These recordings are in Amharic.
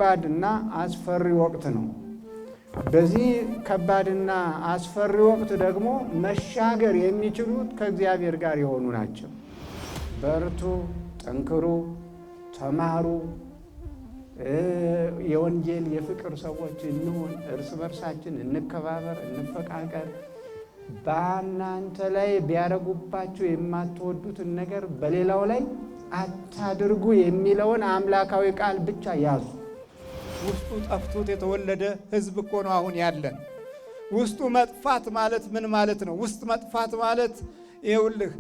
ከባድና አስፈሪ ወቅት ነው። በዚህ ከባድና አስፈሪ ወቅት ደግሞ መሻገር የሚችሉት ከእግዚአብሔር ጋር የሆኑ ናቸው። በርቱ፣ ጠንክሩ፣ ተማሩ፣ የወንጌል የፍቅር ሰዎች እንሁን፣ እርስ በርሳችን እንከባበር፣ እንፈቃቀር። በእናንተ ላይ ቢያደርጉባችሁ የማትወዱትን ነገር በሌላው ላይ አታድርጉ የሚለውን አምላካዊ ቃል ብቻ ያዙ። ውስጡ ጠፍቶት የተወለደ ሕዝብ እኮ ነው አሁን ያለን። ውስጡ መጥፋት ማለት ምን ማለት ነው? ውስጥ መጥፋት ማለት ይኸውልህ፣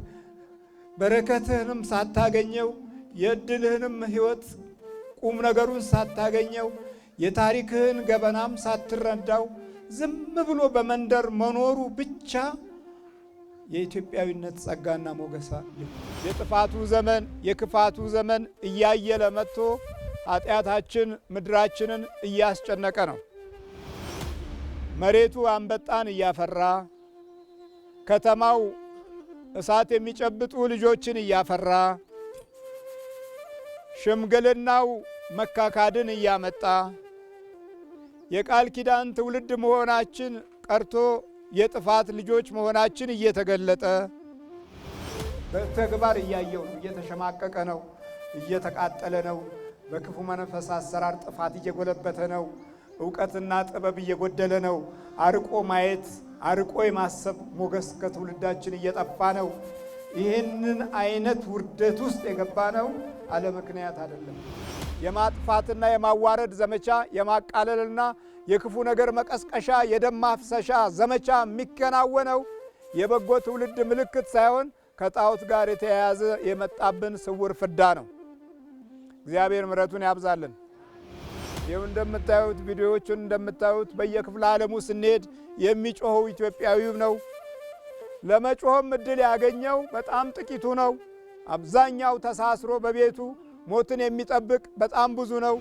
በረከትህንም ሳታገኘው፣ የዕድልህንም ሕይወት ቁም ነገሩን ሳታገኘው፣ የታሪክህን ገበናም ሳትረዳው ዝም ብሎ በመንደር መኖሩ ብቻ የኢትዮጵያዊነት ጸጋና ሞገሳ። የጥፋቱ ዘመን የክፋቱ ዘመን እያየለ መጥቶ ኃጢአታችን ምድራችንን እያስጨነቀ ነው። መሬቱ አንበጣን እያፈራ፣ ከተማው እሳት የሚጨብጡ ልጆችን እያፈራ፣ ሽምግልናው መካካድን እያመጣ፣ የቃል ኪዳን ትውልድ መሆናችን ቀርቶ የጥፋት ልጆች መሆናችን እየተገለጠ በተግባር እያየው ነው። እየተሸማቀቀ ነው፣ እየተቃጠለ ነው። በክፉ መንፈስ አሰራር ጥፋት እየጎለበተ ነው። ዕውቀትና ጥበብ እየጎደለ ነው። አርቆ ማየት፣ አርቆ የማሰብ ሞገስ ከትውልዳችን እየጠፋ ነው። ይህንን አይነት ውርደት ውስጥ የገባ ነው አለ ምክንያት አይደለም። የማጥፋትና የማዋረድ ዘመቻ፣ የማቃለልና የክፉ ነገር መቀስቀሻ፣ የደም ማፍሰሻ ዘመቻ የሚከናወነው የበጎ ትውልድ ምልክት ሳይሆን ከጣዖት ጋር የተያያዘ የመጣብን ስውር ፍዳ ነው። እግዚአብሔር ምሕረቱን ያብዛልን። ይኸው እንደምታዩት ቪዲዮዎቹን እንደምታዩት በየክፍለ ዓለሙ ስንሄድ የሚጮኸው ኢትዮጵያዊው ነው። ለመጮህም እድል ያገኘው በጣም ጥቂቱ ነው። አብዛኛው ተሳስሮ በቤቱ ሞትን የሚጠብቅ በጣም ብዙ ነው።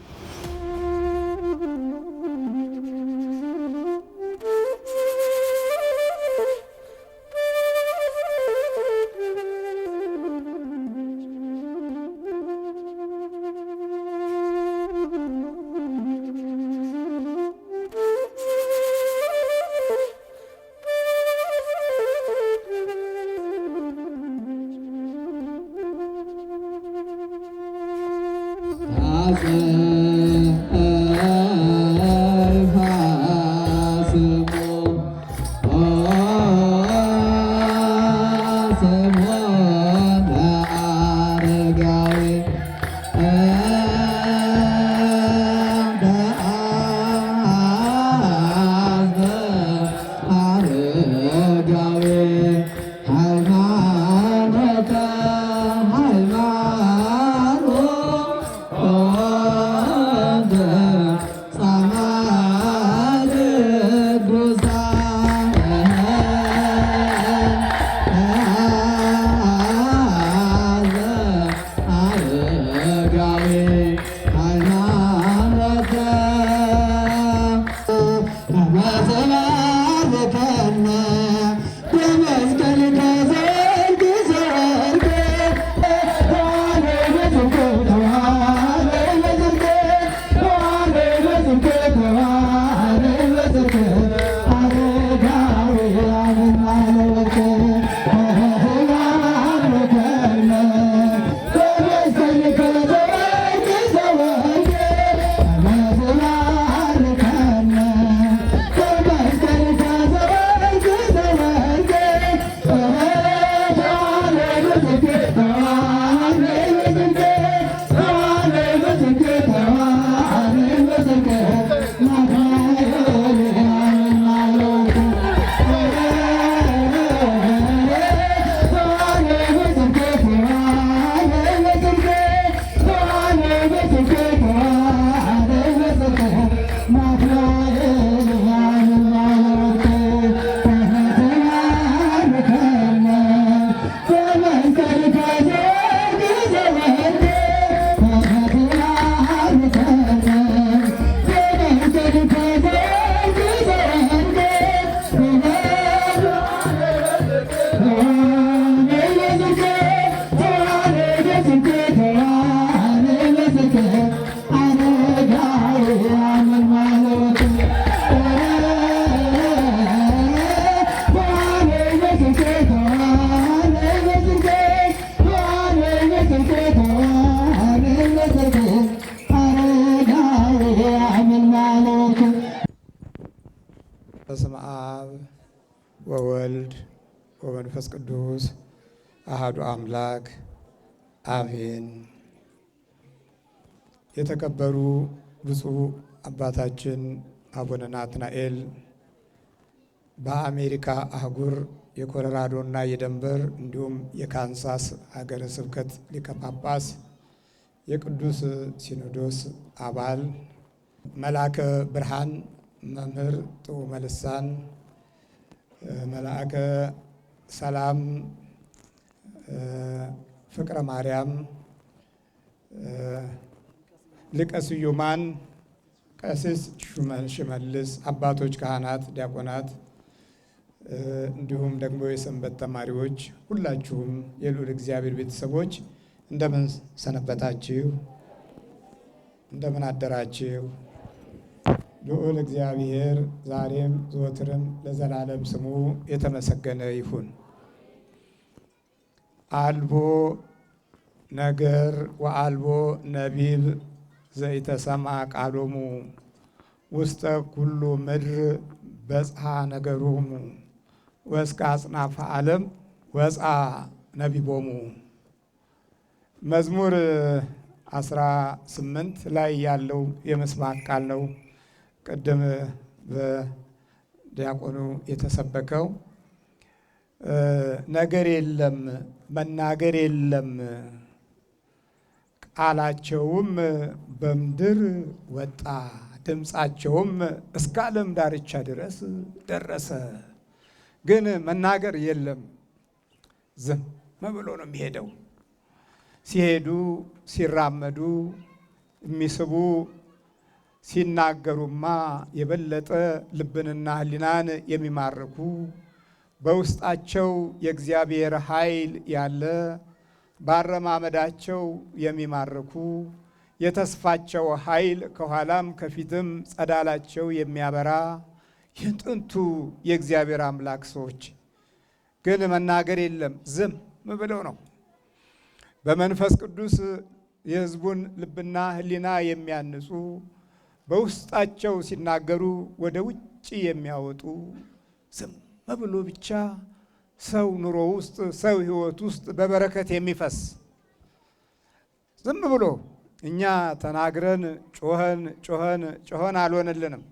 Amen. በስመ አብ ወወልድ ወመንፈስ ቅዱስ አሐዱ አምላክ አሜን። የተከበሩ ብፁዕ አባታችን አቡነ ናትናኤል በአሜሪካ አህጉር የኮሎራዶና የደንቨር እንዲሁም የካንሳስ ሀገረ ስብከት ሊቀ ጳጳስ፣ የቅዱስ ሲኖዶስ አባል፣ መልአከ ብርሃን መምህር ጥዑመ ልሳን፣ መልአከ ሰላም ፍቅረ ማርያም፣ ሊቀ ስዩማን ቀሲስ ሽመልስ፣ አባቶች፣ ካህናት፣ ዲያቆናት እንዲሁም ደግሞ የሰንበት ተማሪዎች ሁላችሁም የልዑል እግዚአብሔር ቤተሰቦች እንደምን ሰነበታችሁ? እንደምን አደራችሁ? ልዑል እግዚአብሔር ዛሬም ዘወትርም ለዘላለም ስሙ የተመሰገነ ይሁን። አልቦ ነገር ወአልቦ ነቢብ ዘኢተሰምዐ ቃሎሙ ውስተ ኩሉ ምድር በጽሐ ነገሮሙ ወእስከ አጽናፈ ዓለም ወፃ ነቢቦሙ። መዝሙር 18 ላይ ያለው የምስማክ ቃል ነው። ቅድም በዲያቆኑ የተሰበከው ነገር የለም መናገር የለም ቃላቸውም በምድር ወጣ ድምፃቸውም እስከ ዓለም ዳርቻ ድረስ ደረሰ። ግን መናገር የለም፣ ዝም ብሎ ነው የሚሄደው። ሲሄዱ ሲራመዱ የሚስቡ ሲናገሩማ የበለጠ ልብንና ሕሊናን የሚማርኩ በውስጣቸው የእግዚአብሔር ኃይል ያለ ባረማመዳቸው የሚማርኩ የተስፋቸው ኃይል ከኋላም ከፊትም ጸዳላቸው የሚያበራ የጥንቱ የእግዚአብሔር አምላክ ሰዎች ግን መናገር የለም፣ ዝም ብለው ነው። በመንፈስ ቅዱስ የሕዝቡን ልብና ሕሊና የሚያንጹ በውስጣቸው ሲናገሩ ወደ ውጭ የሚያወጡ ዝም ብሎ ብቻ ሰው ኑሮ ውስጥ ሰው ሕይወት ውስጥ በበረከት የሚፈስ ዝም ብሎ እኛ ተናግረን ጮኸን አልሆነልንም።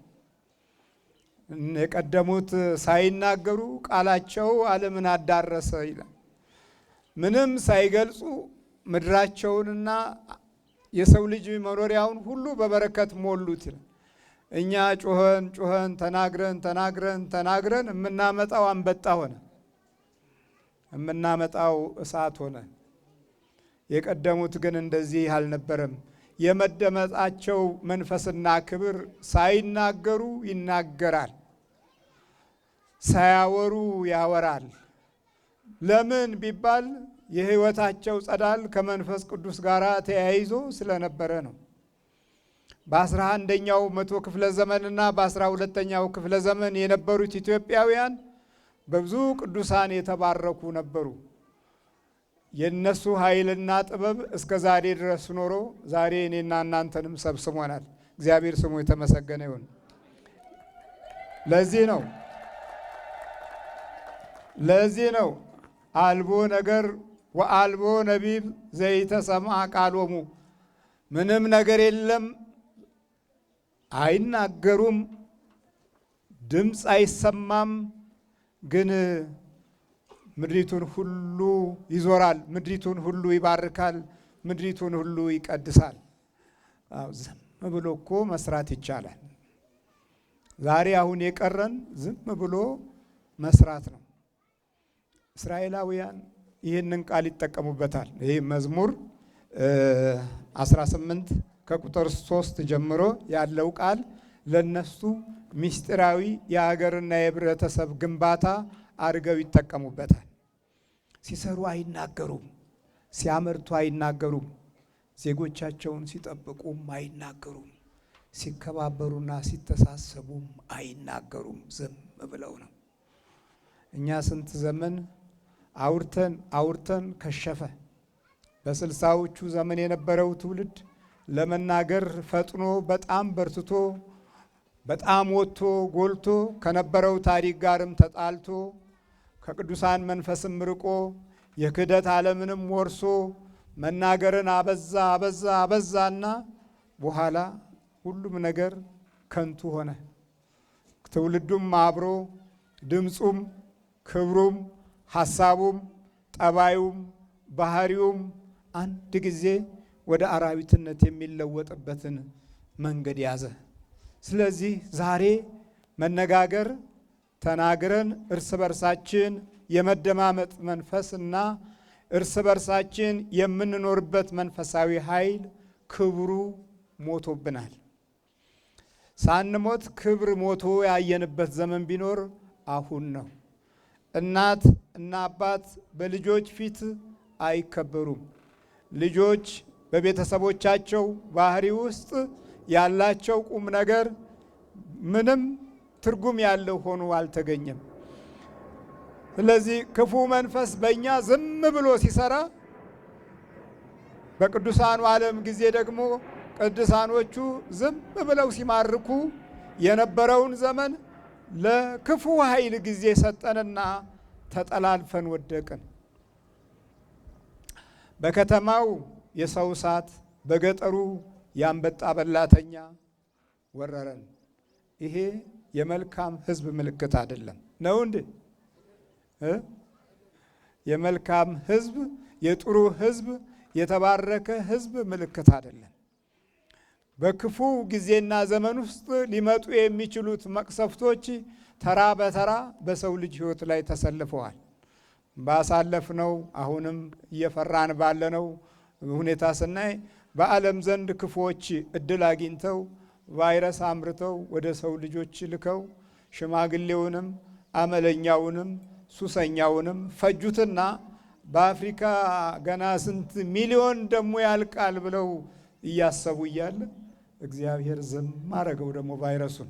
የቀደሙት ሳይናገሩ ቃላቸው ዓለምን አዳረሰ ይላል። ምንም ሳይገልጹ ምድራቸውንና የሰው ልጅ መኖሪያውን ሁሉ በበረከት ሞሉት ይላል። እኛ ጮኸን ተናግረን የምናመጣው አንበጣ ሆነ፣ የምናመጣው እሳት ሆነ። የቀደሙት ግን እንደዚህ አልነበረም። የመደመጣቸው መንፈስና ክብር ሳይናገሩ ይናገራል፣ ሳያወሩ ያወራል። ለምን ቢባል የሕይወታቸው ጸዳል ከመንፈስ ቅዱስ ጋር ተያይዞ ስለነበረ ነው። በ11ኛው መቶ ክፍለ ዘመንና በ12ኛው ክፍለ ዘመን የነበሩት ኢትዮጵያውያን በብዙ ቅዱሳን የተባረኩ ነበሩ። የነሱ ኃይልና ጥበብ እስከ ዛሬ ድረስ ኖሮ ዛሬ እኔና እናንተንም ሰብስቦናል። እግዚአብሔር ስሙ የተመሰገነ ይሁን። ለዚህ ነው አልቦ ነገር ወአልቦ ነቢብ ዘኢተሰምዐ ቃሎሙ፣ ምንም ነገር የለም፣ አይናገሩም፣ ድምፅ አይሰማም፣ ግን ምድሪቱን ሁሉ ይዞራል፣ ምድሪቱን ሁሉ ይባርካል፣ ምድሪቱን ሁሉ ይቀድሳል። ዝም ብሎ እኮ መስራት ይቻላል። ዛሬ አሁን የቀረን ዝም ብሎ መስራት ነው። እስራኤላውያን ይህንን ቃል ይጠቀሙበታል። ይህ መዝሙር 18 ከቁጥር 3 ጀምሮ ያለው ቃል ለነሱ ምስጢራዊ የሀገርና የህብረተሰብ ግንባታ አድርገው ይጠቀሙበታል። ሲሰሩ አይናገሩም፣ ሲያመርቱ አይናገሩም፣ ዜጎቻቸውን ሲጠብቁም አይናገሩም፣ ሲከባበሩና ሲተሳሰቡም አይናገሩም። ዝም ብለው ነው። እኛ ስንት ዘመን አውርተን ከሸፈ። በ60ዎቹ ዘመን የነበረው ትውልድ ለመናገር ፈጥኖ በጣም በርትቶ በጣም ወጥቶ ጎልቶ ከነበረው ታሪክ ጋርም ተጣልቶ ከቅዱሳን መንፈስም ርቆ የክህደት ዓለምንም ወርሶ መናገርን አበዛና በኋላ ሁሉም ነገር ከንቱ ሆነ። ትውልዱም አብሮ ድምፁም ክብሩም ሐሳቡም ጠባዩም ባህሪውም አንድ ጊዜ ወደ አራዊትነት የሚለወጥበትን መንገድ ያዘ። ስለዚህ ዛሬ መነጋገር ተናግረን እርስ በርሳችን የመደማመጥ መንፈስና እርስ በርሳችን የምንኖርበት መንፈሳዊ ኃይል ክብሩ ሞቶብናል። ሳንሞት ክብር ሞቶ ያየንበት ዘመን ቢኖር አሁን ነው። እናት እና አባት በልጆች ፊት አይከበሩም። ልጆች በቤተሰቦቻቸው ባህሪ ውስጥ ያላቸው ቁም ነገር ምንም ትርጉም ያለው ሆኖ አልተገኘም። ስለዚህ ክፉ መንፈስ በእኛ ዝም ብሎ ሲሰራ፣ በቅዱሳኑ ዓለም ጊዜ ደግሞ ቅዱሳኖቹ ዝም ብለው ሲማርኩ የነበረውን ዘመን ለክፉ ኃይል ጊዜ ሰጠንና ተጠላልፈን ወደቅን። በከተማው የሰው እሳት፣ በገጠሩ የአንበጣ በላተኛ ወረረን። ይሄ የመልካም ሕዝብ ምልክት አይደለም ነው እንዴ? የመልካም ሕዝብ የጥሩ ሕዝብ የተባረከ ሕዝብ ምልክት አይደለም። በክፉ ጊዜና ዘመን ውስጥ ሊመጡ የሚችሉት መቅሰፍቶች ተራ በተራ በሰው ልጅ ሕይወት ላይ ተሰልፈዋል። ባሳለፍነው አሁንም እየፈራን ባለነው ሁኔታ ስናይ በዓለም ዘንድ ክፉዎች እድል አግኝተው ቫይረስ አምርተው ወደ ሰው ልጆች ልከው ሽማግሌውንም አመለኛውንም ሱሰኛውንም ፈጁትና በአፍሪካ ገና ስንት ሚሊዮን ደግሞ ያልቃል ብለው እያሰቡ እያለ እግዚአብሔር ዝም አረገው። ደግሞ ቫይረሱን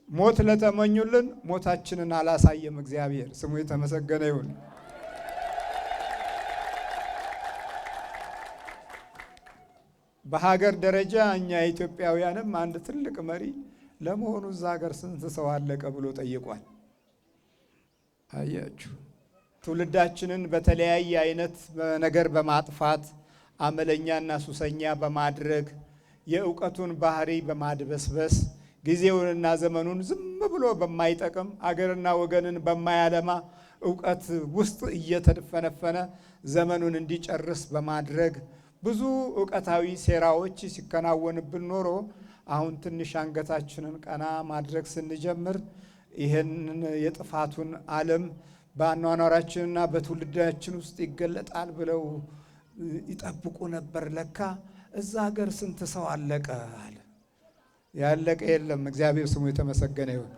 ሞት ለተመኙልን ሞታችንን አላሳየም። እግዚአብሔር ስሙ የተመሰገነ ይሁን። በሀገር ደረጃ እኛ ኢትዮጵያውያንም አንድ ትልቅ መሪ ለመሆኑ እዛ ሀገር ስንት ሰው አለቀ ብሎ ጠይቋል። አያችሁ፣ ትውልዳችንን በተለያየ አይነት ነገር በማጥፋት አመለኛና ሱሰኛ በማድረግ የእውቀቱን ባህሪ በማድበስበስ ጊዜውንና ዘመኑን ዝም ብሎ በማይጠቅም አገርና ወገንን በማያለማ እውቀት ውስጥ እየተፈነፈነ ዘመኑን እንዲጨርስ በማድረግ ብዙ እውቀታዊ ሴራዎች ሲከናወንብን ኖሮ አሁን ትንሽ አንገታችንን ቀና ማድረግ ስንጀምር ይህንን የጥፋቱን ዓለም በአኗኗራችንና በትውልዳችን ውስጥ ይገለጣል ብለው ይጠብቁ ነበር። ለካ እዛ ሀገር ስንት ሰው አለቀ አለ። ያለቀ የለም። እግዚአብሔር ስሙ የተመሰገነ ይሁን።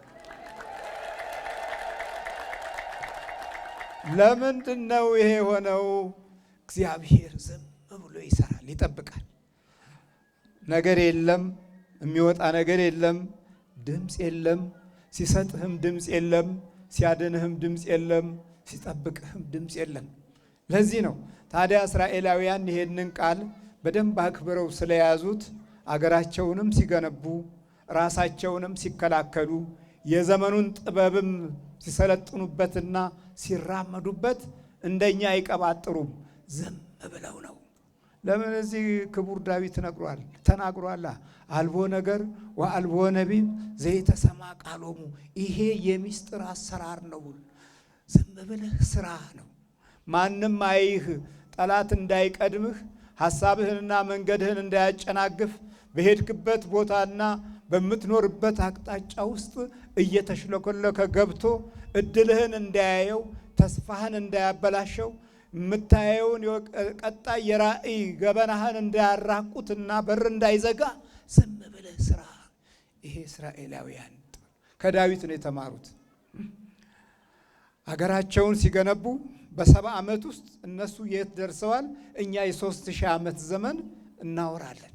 ለምንድን ነው ይሄ የሆነው? እግዚአብሔር ዝም ብሎ ይሰራል፣ ይጠብቃል። ነገር የለም፣ የሚወጣ ነገር የለም፣ ድምፅ የለም፣ ሲሰጥህም ድምፅ የለም፣ ሲያድንህም ድምፅ የለም፣ ሲጠብቅህም ድምፅ የለም። ለዚህ ነው ታዲያ እስራኤላውያን ይሄንን ቃል በደንብ አክብረው ስለያዙት አገራቸውንም ሲገነቡ ራሳቸውንም ሲከላከሉ የዘመኑን ጥበብም ሲሰለጥኑበትና ሲራመዱበት እንደኛ አይቀባጥሩም፣ ዝም ብለው ነው። ለምን? እዚህ ክቡር ዳዊት ተናግሯል። አልቦ ነገር ወአልቦ ነቢብ ዘይተሰማ ቃሎሙ። ይሄ የሚስጥር አሰራር ነው። ዝም ብለህ ስራ ነው። ማንም አይህ፣ ጠላት እንዳይቀድምህ፣ ሐሳብህንና መንገድህን እንዳያጨናግፍ፣ በሄድክበት ቦታና በምትኖርበት አቅጣጫ ውስጥ እየተሽለኮለከ ገብቶ እድልህን እንዳያየው፣ ተስፋህን እንዳያበላሸው፣ የምታየውን ቀጣይ የራእይ ገበናህን እንዳያራቁትና በር እንዳይዘጋ ዝም ብለህ ስራ። ይሄ እስራኤላውያን ከዳዊት ነው የተማሩት። ሀገራቸውን ሲገነቡ በ70 ዓመት ውስጥ እነሱ የት ደርሰዋል? እኛ የ3000 ዓመት ዘመን እናወራለን።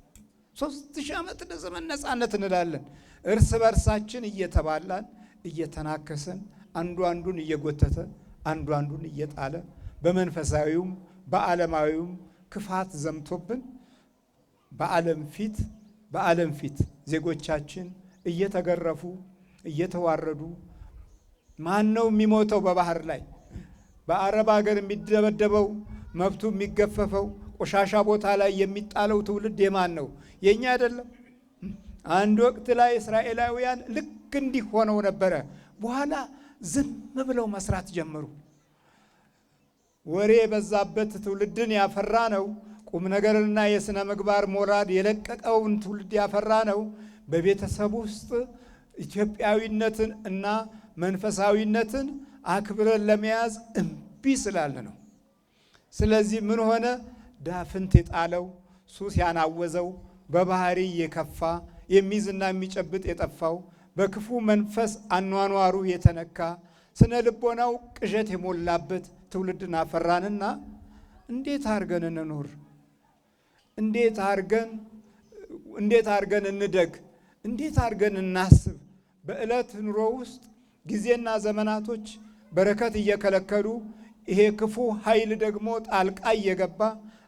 3000 ዓመት ዘመን ነፃነት እንላለን። እርስ በርሳችን እየተባላን እየተናከሰን፣ አንዱ አንዱን እየጎተተ አንዱ አንዱን እየጣለ፣ በመንፈሳዊውም በዓለማዊውም ክፋት ዘምቶብን በዓለም ፊት ዜጎቻችን እየተገረፉ እየተዋረዱ ማን ነው የሚሞተው? በባህር ላይ በአረብ ሀገር የሚደበደበው መብቱ የሚገፈፈው ቆሻሻ ቦታ ላይ የሚጣለው ትውልድ የማን ነው? የኛ አይደለም። አንድ ወቅት ላይ እስራኤላውያን ልክ እንዲህ ሆነው ነበረ። በኋላ ዝም ብለው መስራት ጀመሩ። ወሬ የበዛበት ትውልድን ያፈራ ነው። ቁም ነገርና የሥነ ምግባር ሞራል የለቀቀውን ትውልድ ያፈራ ነው። በቤተሰብ ውስጥ ኢትዮጵያዊነትን እና መንፈሳዊነትን አክብረን ለመያዝ እምቢ ስላለ ነው። ስለዚህ ምን ሆነ? ዳፍንት የጣለው ሱስ ያናወዘው በባህሪ የከፋ የሚይዝና የሚጨብጥ የጠፋው በክፉ መንፈስ አኗኗሩ የተነካ ስነ ልቦናው ቅዠት የሞላበት ትውልድን አፈራንና እንዴት አድርገን እንኖር? እንዴት አድርገን እንደግ? እንዴት አድርገን እናስብ? በዕለት ኑሮ ውስጥ ጊዜና ዘመናቶች በረከት እየከለከሉ ይሄ ክፉ ኃይል ደግሞ ጣልቃ እየገባ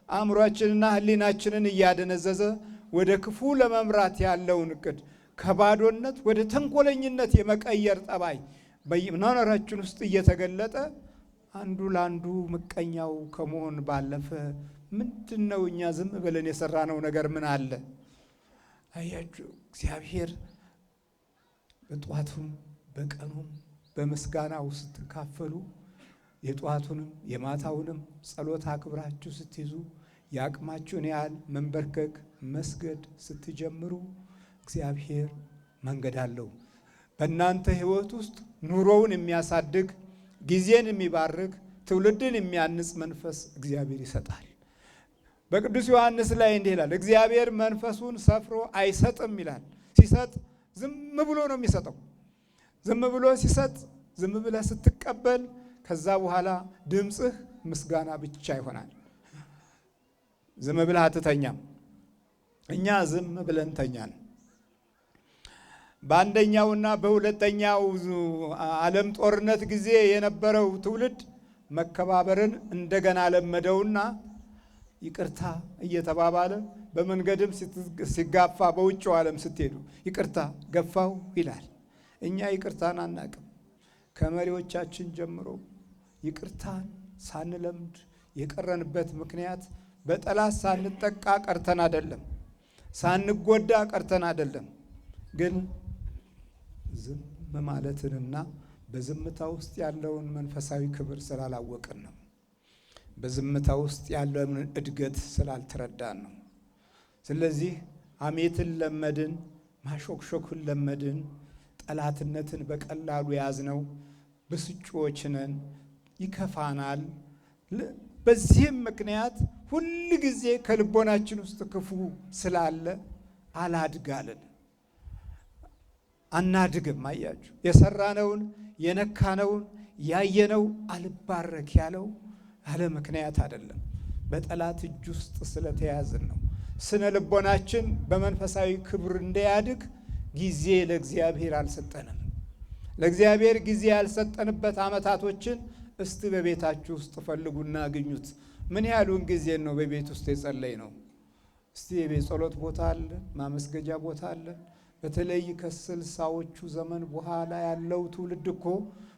አእምሯችንና ሕሊናችንን እያደነዘዘ ወደ ክፉ ለመምራት ያለውን እቅድ ከባዶነት ወደ ተንኮለኝነት የመቀየር ጠባይ በመኖራችን ውስጥ እየተገለጠ አንዱ ለአንዱ ምቀኛው ከመሆን ባለፈ ምንድን ነው? እኛ ዝም ብለን የሰራነው ነገር ምን አለ? አያችሁ፣ እግዚአብሔር በጧቱም በቀኑም በምስጋናው ስትካፈሉ የጧቱንም የማታውንም ጸሎት አክብራችሁ ስትይዙ የአቅማችሁን ያህል መንበርከክ መስገድ ስትጀምሩ እግዚአብሔር መንገድ አለው። በእናንተ ሕይወት ውስጥ ኑሮውን የሚያሳድግ ጊዜን የሚባርክ ትውልድን የሚያንጽ መንፈስ እግዚአብሔር ይሰጣል። በቅዱስ ዮሐንስ ላይ እንዲህ ይላል፣ እግዚአብሔር መንፈሱን ሰፍሮ አይሰጥም ይላል። ሲሰጥ ዝም ብሎ ነው የሚሰጠው። ዝም ብሎ ሲሰጥ ዝም ብለህ ስትቀበል ከዛ በኋላ ድምፅህ ምስጋና ብቻ ይሆናል። ዝም ብለህ አትተኛም። እኛ ዝም ብለን ተኛን። በአንደኛውና በሁለተኛው ዓለም ጦርነት ጊዜ የነበረው ትውልድ መከባበርን እንደገና ለመደውና ይቅርታ እየተባባለ በመንገድም ሲጋፋ በውጭው ዓለም ስትሄዱ ይቅርታ ገፋው ይላል። እኛ ይቅርታን አናቅም። ከመሪዎቻችን ጀምሮ ይቅርታን ሳንለምድ የቀረንበት ምክንያት በጠላት ሳንጠቃ ቀርተን አይደለም፣ ሳንጎዳ ቀርተን አይደለም፣ ግን ዝም ማለትንና በዝምታ ውስጥ ያለውን መንፈሳዊ ክብር ስላላወቅን ነው። በዝምታ ውስጥ ያለውን እድገት ስላልተረዳን ነው። ስለዚህ ሐሜትን ለመድን፣ ማሾክሾክን ለመድን፣ ጠላትነትን በቀላሉ ያዝነው፣ ብስጩዎች ነን፣ ይከፋናል። በዚህም ምክንያት ሁል ጊዜ ከልቦናችን ውስጥ ክፉ ስላለ አላድጋልን፣ አናድግም። አያችሁ፣ የሰራነውን የነካነውን ያየነው አልባረክ ያለው ያለ ምክንያት አይደለም፣ በጠላት እጅ ውስጥ ስለተያዝን ነው። ስነ ልቦናችን በመንፈሳዊ ክብር እንዲያድግ ጊዜ ለእግዚአብሔር አልሰጠንም። ለእግዚአብሔር ጊዜ ያልሰጠንበት ዓመታቶችን እስቲ በቤታችሁ ውስጥ ፈልጉና አግኙት። ምን ያህሉን ጊዜ ነው በቤት ውስጥ የጸለይ ነው? እስቲ የቤት ጸሎት ቦታ አለ፣ ማመስገጃ ቦታ አለ። በተለይ ከ60ዎቹ ዘመን በኋላ ያለው ትውልድ እኮ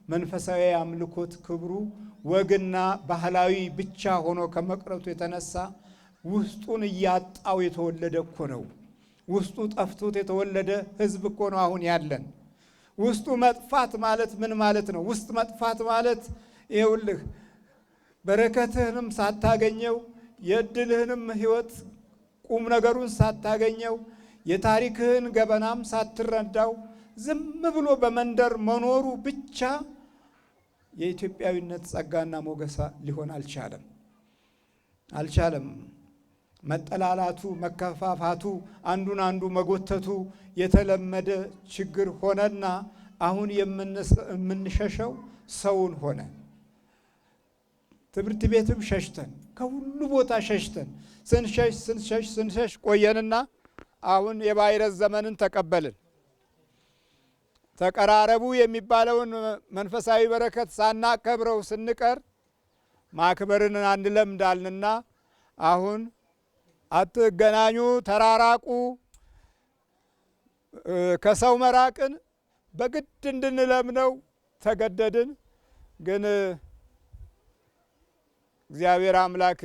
መንፈሳዊ አምልኮት ክብሩ ወግና ባህላዊ ብቻ ሆኖ ከመቅረቱ የተነሳ ውስጡን እያጣው የተወለደ እኮ ነው። ውስጡ ጠፍቶት የተወለደ ሕዝብ እኮ ነው አሁን ያለን። ውስጡ መጥፋት ማለት ምን ማለት ነው? ውስጥ መጥፋት ማለት ይኸውልህ፣ በረከትህንም ሳታገኘው የእድልህንም ሕይወት ቁም ነገሩን ሳታገኘው የታሪክህን ገበናም ሳትረዳው ዝም ብሎ በመንደር መኖሩ ብቻ የኢትዮጵያዊነት ጸጋና ሞገሳ ሊሆን አልቻለም። መጠላላቱ፣ መከፋፋቱ፣ አንዱን አንዱ መጎተቱ የተለመደ ችግር ሆነና አሁን የምንሸሸው ሰውን ሆነ። ትምህርት ቤትም ሸሽተን፣ ከሁሉ ቦታ ሸሽተን ስንሸሽ ቆየንና አሁን የቫይረስ ዘመንን ተቀበልን። ተቀራረቡ የሚባለውን መንፈሳዊ በረከት ሳናከብረው ስንቀር ማክበርን አንለምዳልንና አሁን አትገናኙ፣ ተራራቁ፣ ከሰው መራቅን በግድ እንድንለምነው ተገደድን። ግን እግዚአብሔር አምላክ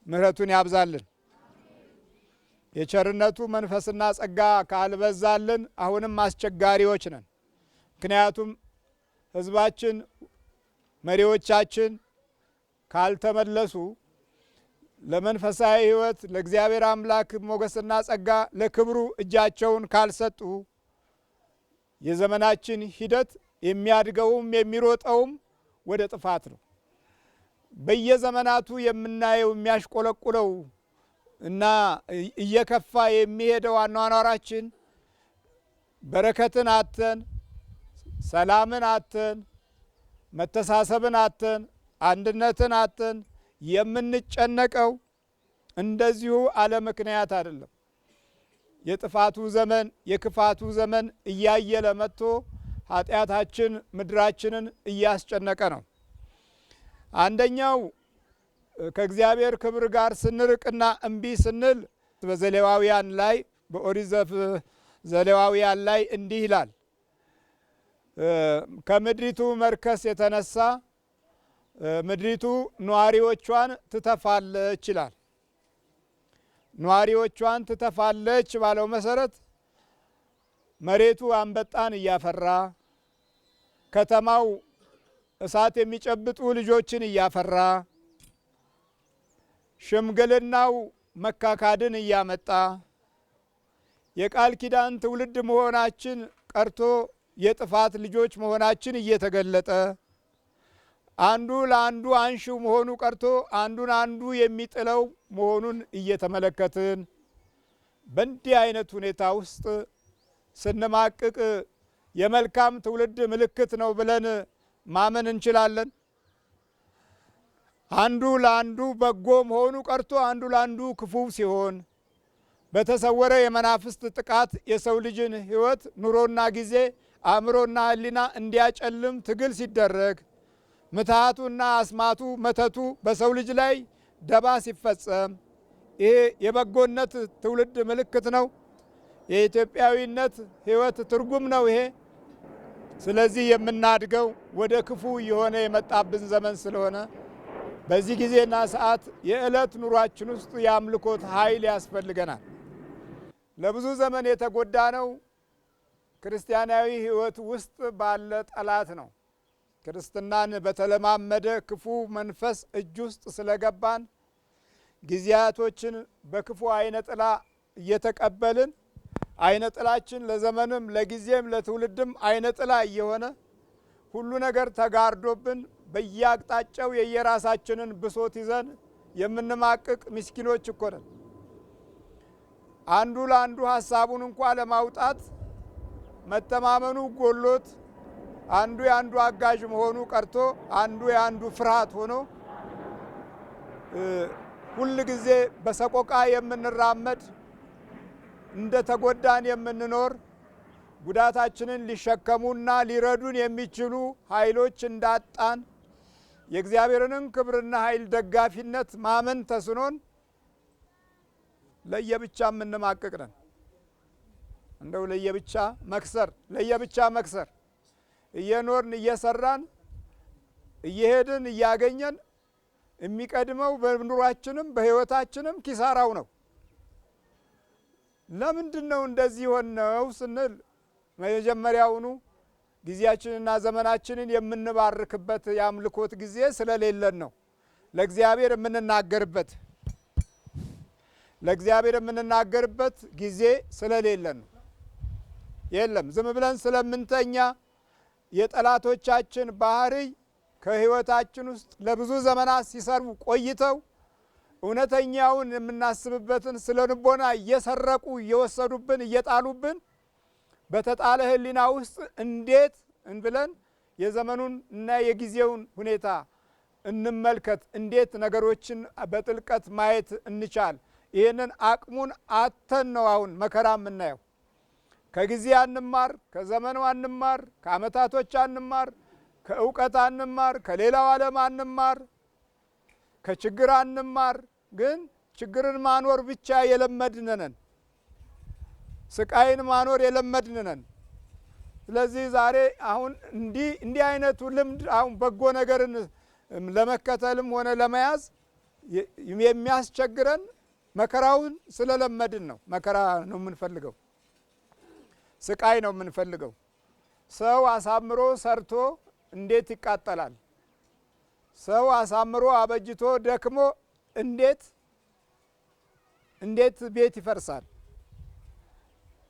ምሕረቱን ያብዛልን። የቸርነቱ መንፈስና ጸጋ ካልበዛልን አሁንም አስቸጋሪዎች ነን። ምክንያቱም ሕዝባችን መሪዎቻችን ካልተመለሱ ለመንፈሳዊ ሕይወት ለእግዚአብሔር አምላክ ሞገስና ጸጋ ለክብሩ እጃቸውን ካልሰጡ የዘመናችን ሂደት የሚያድገውም የሚሮጠውም ወደ ጥፋት ነው። በየዘመናቱ የምናየው የሚያሽቆለቁለው እና እየከፋ የሚሄደው አኗኗራችን በረከትን አተን፣ ሰላምን አተን፣ መተሳሰብን አተን፣ አንድነትን አተን የምንጨነቀው እንደዚሁ አለ ምክንያት አይደለም። የጥፋቱ ዘመን የክፋቱ ዘመን እያየለ መጥቶ ኃጢአታችን ምድራችንን እያስጨነቀ ነው። አንደኛው ከእግዚአብሔር ክብር ጋር ስንርቅና እምቢ ስንል በዘሌዋውያን ላይ በኦሪት ዘሌዋውያን ላይ እንዲህ ይላል፣ ከምድሪቱ መርከስ የተነሳ ምድሪቱ ነዋሪዎቿን ትተፋለች ይላል። ነዋሪዎቿን ትተፋለች ባለው መሰረት መሬቱ አንበጣን እያፈራ ከተማው እሳት የሚጨብጡ ልጆችን እያፈራ ሽምግልናው መካካድን እያመጣ የቃል ኪዳን ትውልድ መሆናችን ቀርቶ የጥፋት ልጆች መሆናችን እየተገለጠ አንዱ ለአንዱ አንሺው መሆኑ ቀርቶ አንዱን አንዱ የሚጥለው መሆኑን እየተመለከትን በእንዲህ አይነት ሁኔታ ውስጥ ስንማቅቅ የመልካም ትውልድ ምልክት ነው ብለን ማመን እንችላለን? አንዱ ለአንዱ በጎ መሆኑ ቀርቶ አንዱ ለአንዱ ክፉ ሲሆን በተሰወረ የመናፍስት ጥቃት የሰው ልጅን ሕይወት ኑሮና ጊዜ አእምሮና ሕሊና እንዲያጨልም ትግል ሲደረግ ምትሃቱና አስማቱ መተቱ በሰው ልጅ ላይ ደባ ሲፈጸም ይሄ የበጎነት ትውልድ ምልክት ነው። የኢትዮጵያዊነት ሕይወት ትርጉም ነው ይሄ። ስለዚህ የምናድገው ወደ ክፉ የሆነ የመጣብን ዘመን ስለሆነ በዚህ ጊዜና ሰዓት የዕለት ኑሯችን ውስጥ የአምልኮት ኃይል ያስፈልገናል። ለብዙ ዘመን የተጎዳ ነው ክርስቲያናዊ ሕይወት ውስጥ ባለ ጠላት ነው። ክርስትናን በተለማመደ ክፉ መንፈስ እጅ ውስጥ ስለገባን ጊዜያቶችን በክፉ አይነ ጥላ እየተቀበልን አይነ ጥላችን ለዘመንም ለጊዜም ለትውልድም አይነ ጥላ እየሆነ ሁሉ ነገር ተጋርዶብን በየአቅጣጫው የየራሳችንን ብሶት ይዘን የምንማቅቅ ምስኪኖች እኮ ነን። አንዱ ለአንዱ ሀሳቡን እንኳ ለማውጣት መተማመኑ ጎሎት አንዱ የአንዱ አጋዥ መሆኑ ቀርቶ አንዱ የአንዱ ፍርሃት ሆኖ ሁል ጊዜ በሰቆቃ የምንራመድ እንደ ተጎዳን የምንኖር ጉዳታችንን ሊሸከሙና ሊረዱን የሚችሉ ኃይሎች እንዳጣን የእግዚአብሔርንም ክብርና ኃይል ደጋፊነት ማመን ተስኖን ለየብቻ የምንማቅቅ ነን። እንደው ለየብቻ መክሰር እየኖርን እየሰራን እየሄድን እያገኘን የሚቀድመው በኑሯችንም በሕይወታችንም ኪሳራው ነው። ለምንድን ነው እንደዚህ ሆነው ስንል መጀመሪያውኑ ጊዜያችንና ዘመናችንን የምንባርክበት የአምልኮት ጊዜ ስለሌለን ነው። ለእግዚአብሔር የምንናገርበት ጊዜ ስለሌለን ነው። የለም ዝም ብለን ስለምንተኛ የጠላቶቻችን ባህሪ ከሕይወታችን ውስጥ ለብዙ ዘመናት ሲሰሩ ቆይተው እውነተኛውን የምናስብበትን ስለ ልቦና እየሰረቁ እየወሰዱብን እየጣሉብን በተጣለ ሕሊና ውስጥ እንዴት ብለን የዘመኑን እና የጊዜውን ሁኔታ እንመልከት፣ እንዴት ነገሮችን በጥልቀት ማየት እንቻል። ይህንን አቅሙን አተን ነው አሁን መከራ የምናየው። ከጊዜ አንማር፣ ከዘመኑ አንማር፣ ከዓመታቶች አንማር፣ ከእውቀት አንማር፣ ከሌላው ዓለም አንማር፣ ከችግር አንማር። ግን ችግርን ማኖር ብቻ የለመድን ነን። ስቃይን ማኖር የለመድን ነን። ስለዚህ ዛሬ አሁን እንዲህ አይነቱ ልምድ አሁን በጎ ነገርን ለመከተልም ሆነ ለመያዝ የሚያስቸግረን መከራውን ስለለመድን ነው። መከራ ነው የምንፈልገው፣ ስቃይ ነው የምንፈልገው። ሰው አሳምሮ ሰርቶ እንዴት ይቃጠላል? ሰው አሳምሮ አበጅቶ ደክሞ እንዴት ቤት ይፈርሳል?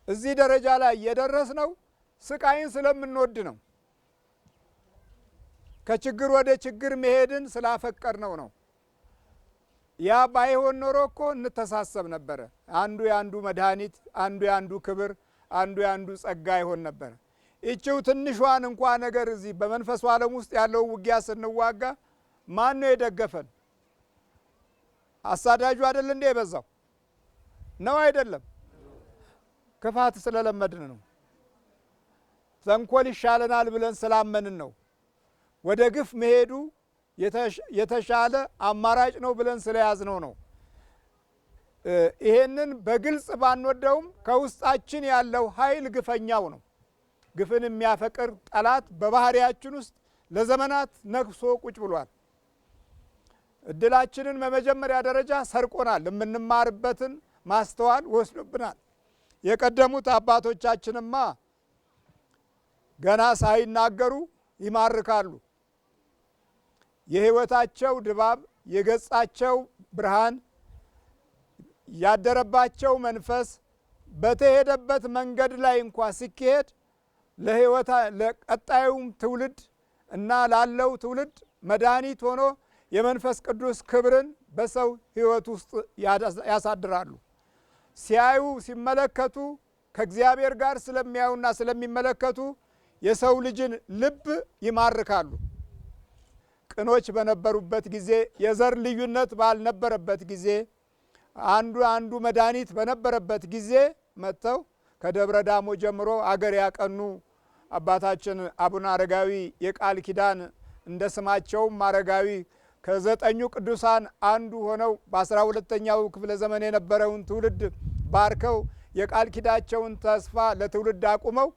እዚህ ደረጃ ላይ የደረስነው ስቃይን ስለምንወድ ነው። ከችግር ወደ ችግር መሄድን ስላፈቀርነው ነው። ያ ባይሆን ኖሮ እኮ እንተሳሰብ ነበረ። አንዱ የአንዱ መድኃኒት፣ አንዱ የአንዱ ክብር፣ አንዱ የአንዱ ጸጋ ይሆን ነበረ። ይቺው ትንሿን እንኳ ነገር እዚህ በመንፈሱ ዓለም ውስጥ ያለው ውጊያ ስንዋጋ ማን ነው የደገፈን? አሳዳጁ አይደል እንዴ የበዛው? ነው አይደለም? ክፋት ስለለመድን ነው። ተንኮል ይሻለናል ብለን ስላመንን ነው። ወደ ግፍ መሄዱ የተሻለ አማራጭ ነው ብለን ስለያዝነው ነው። ይሄንን በግልጽ ባንወደውም ከውስጣችን ያለው ኃይል ግፈኛው ነው። ግፍን የሚያፈቅር ጠላት በባህሪያችን ውስጥ ለዘመናት ነግሶ ቁጭ ብሏል። እድላችንን በመጀመሪያ ደረጃ ሰርቆናል። የምንማርበትን ማስተዋል ወስዶብናል። የቀደሙት አባቶቻችንማ ገና ሳይናገሩ ይማርካሉ። የሕይወታቸው ድባብ፣ የገጻቸው ብርሃን፣ ያደረባቸው መንፈስ በተሄደበት መንገድ ላይ እንኳ ሲካሄድ ለቀጣዩም ትውልድ እና ላለው ትውልድ መድኃኒት ሆኖ የመንፈስ ቅዱስ ክብርን በሰው ሕይወት ውስጥ ያሳድራሉ። ሲያዩ ሲመለከቱ ከእግዚአብሔር ጋር ስለሚያዩና ስለሚመለከቱ የሰው ልጅን ልብ ይማርካሉ። ቅኖች በነበሩበት ጊዜ፣ የዘር ልዩነት ባልነበረበት ጊዜ፣ አንዱ መድኃኒት በነበረበት ጊዜ መጥተው ከደብረ ዳሞ ጀምሮ አገር ያቀኑ አባታችን አቡነ አረጋዊ የቃል ኪዳን እንደ ስማቸውም አረጋዊ ከዘጠኙ ቅዱሳን አንዱ ሆነው በ12ኛው ክፍለ ዘመን የነበረውን ትውልድ ባርከው የቃል ኪዳቸውን ተስፋ ለትውልድ አቁመው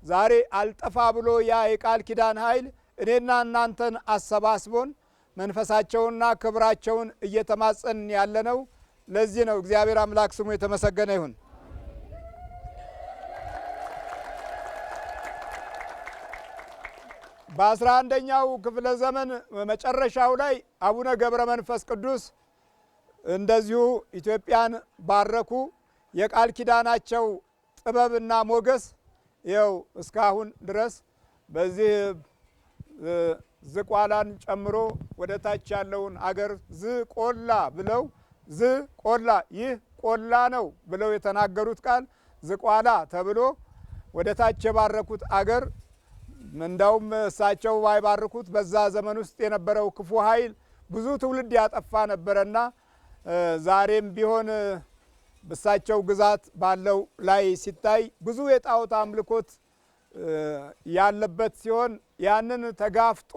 ዛሬ አልጠፋ ብሎ ያ የቃል ኪዳን ኃይል እኔና እናንተን አሰባስቦን መንፈሳቸውንና ክብራቸውን እየተማጸን ያለነው ለዚህ ነው። እግዚአብሔር አምላክ ስሙ የተመሰገነ ይሁን። በ11ኛው ክፍለ ዘመን መጨረሻው ላይ አቡነ ገብረ መንፈስ ቅዱስ እንደዚሁ ኢትዮጵያን ባረኩ። የቃል ኪዳናቸው ጥበብና ሞገስ ይኸው እስካሁን ድረስ በዚህ ዝቋላን ጨምሮ ወደ ታች ያለውን አገር ዝቆላ ብለው ዝቆላ ይህ ቆላ ነው ብለው የተናገሩት ቃል ዝቋላ ተብሎ ወደ ታች የባረኩት አገር እንዳውም እሳቸው ባይባርኩት በዛ ዘመን ውስጥ የነበረው ክፉ ኃይል ብዙ ትውልድ ያጠፋ ነበረና ዛሬም ቢሆን በእሳቸው ግዛት ባለው ላይ ሲታይ ብዙ የጣዖት አምልኮት ያለበት ሲሆን ያንን ተጋፍጦ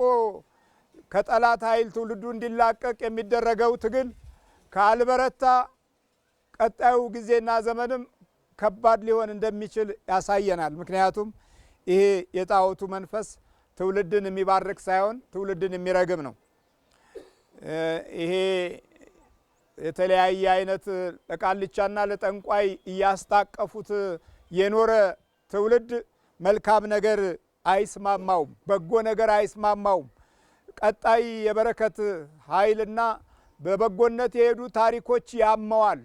ከጠላት ኃይል ትውልዱ እንዲላቀቅ የሚደረገው ትግል ካልበረታ ቀጣዩ ጊዜና ዘመንም ከባድ ሊሆን እንደሚችል ያሳየናል። ምክንያቱም ይሄ የጣዖቱ መንፈስ ትውልድን የሚባርክ ሳይሆን ትውልድን የሚረግም ነው። ይሄ የተለያየ አይነት ለቃልቻና ለጠንቋይ እያስታቀፉት የኖረ ትውልድ መልካም ነገር አይስማማውም፣ በጎ ነገር አይስማማውም። ቀጣይ የበረከት ኃይልና በበጎነት የሄዱ ታሪኮች ያመዋል።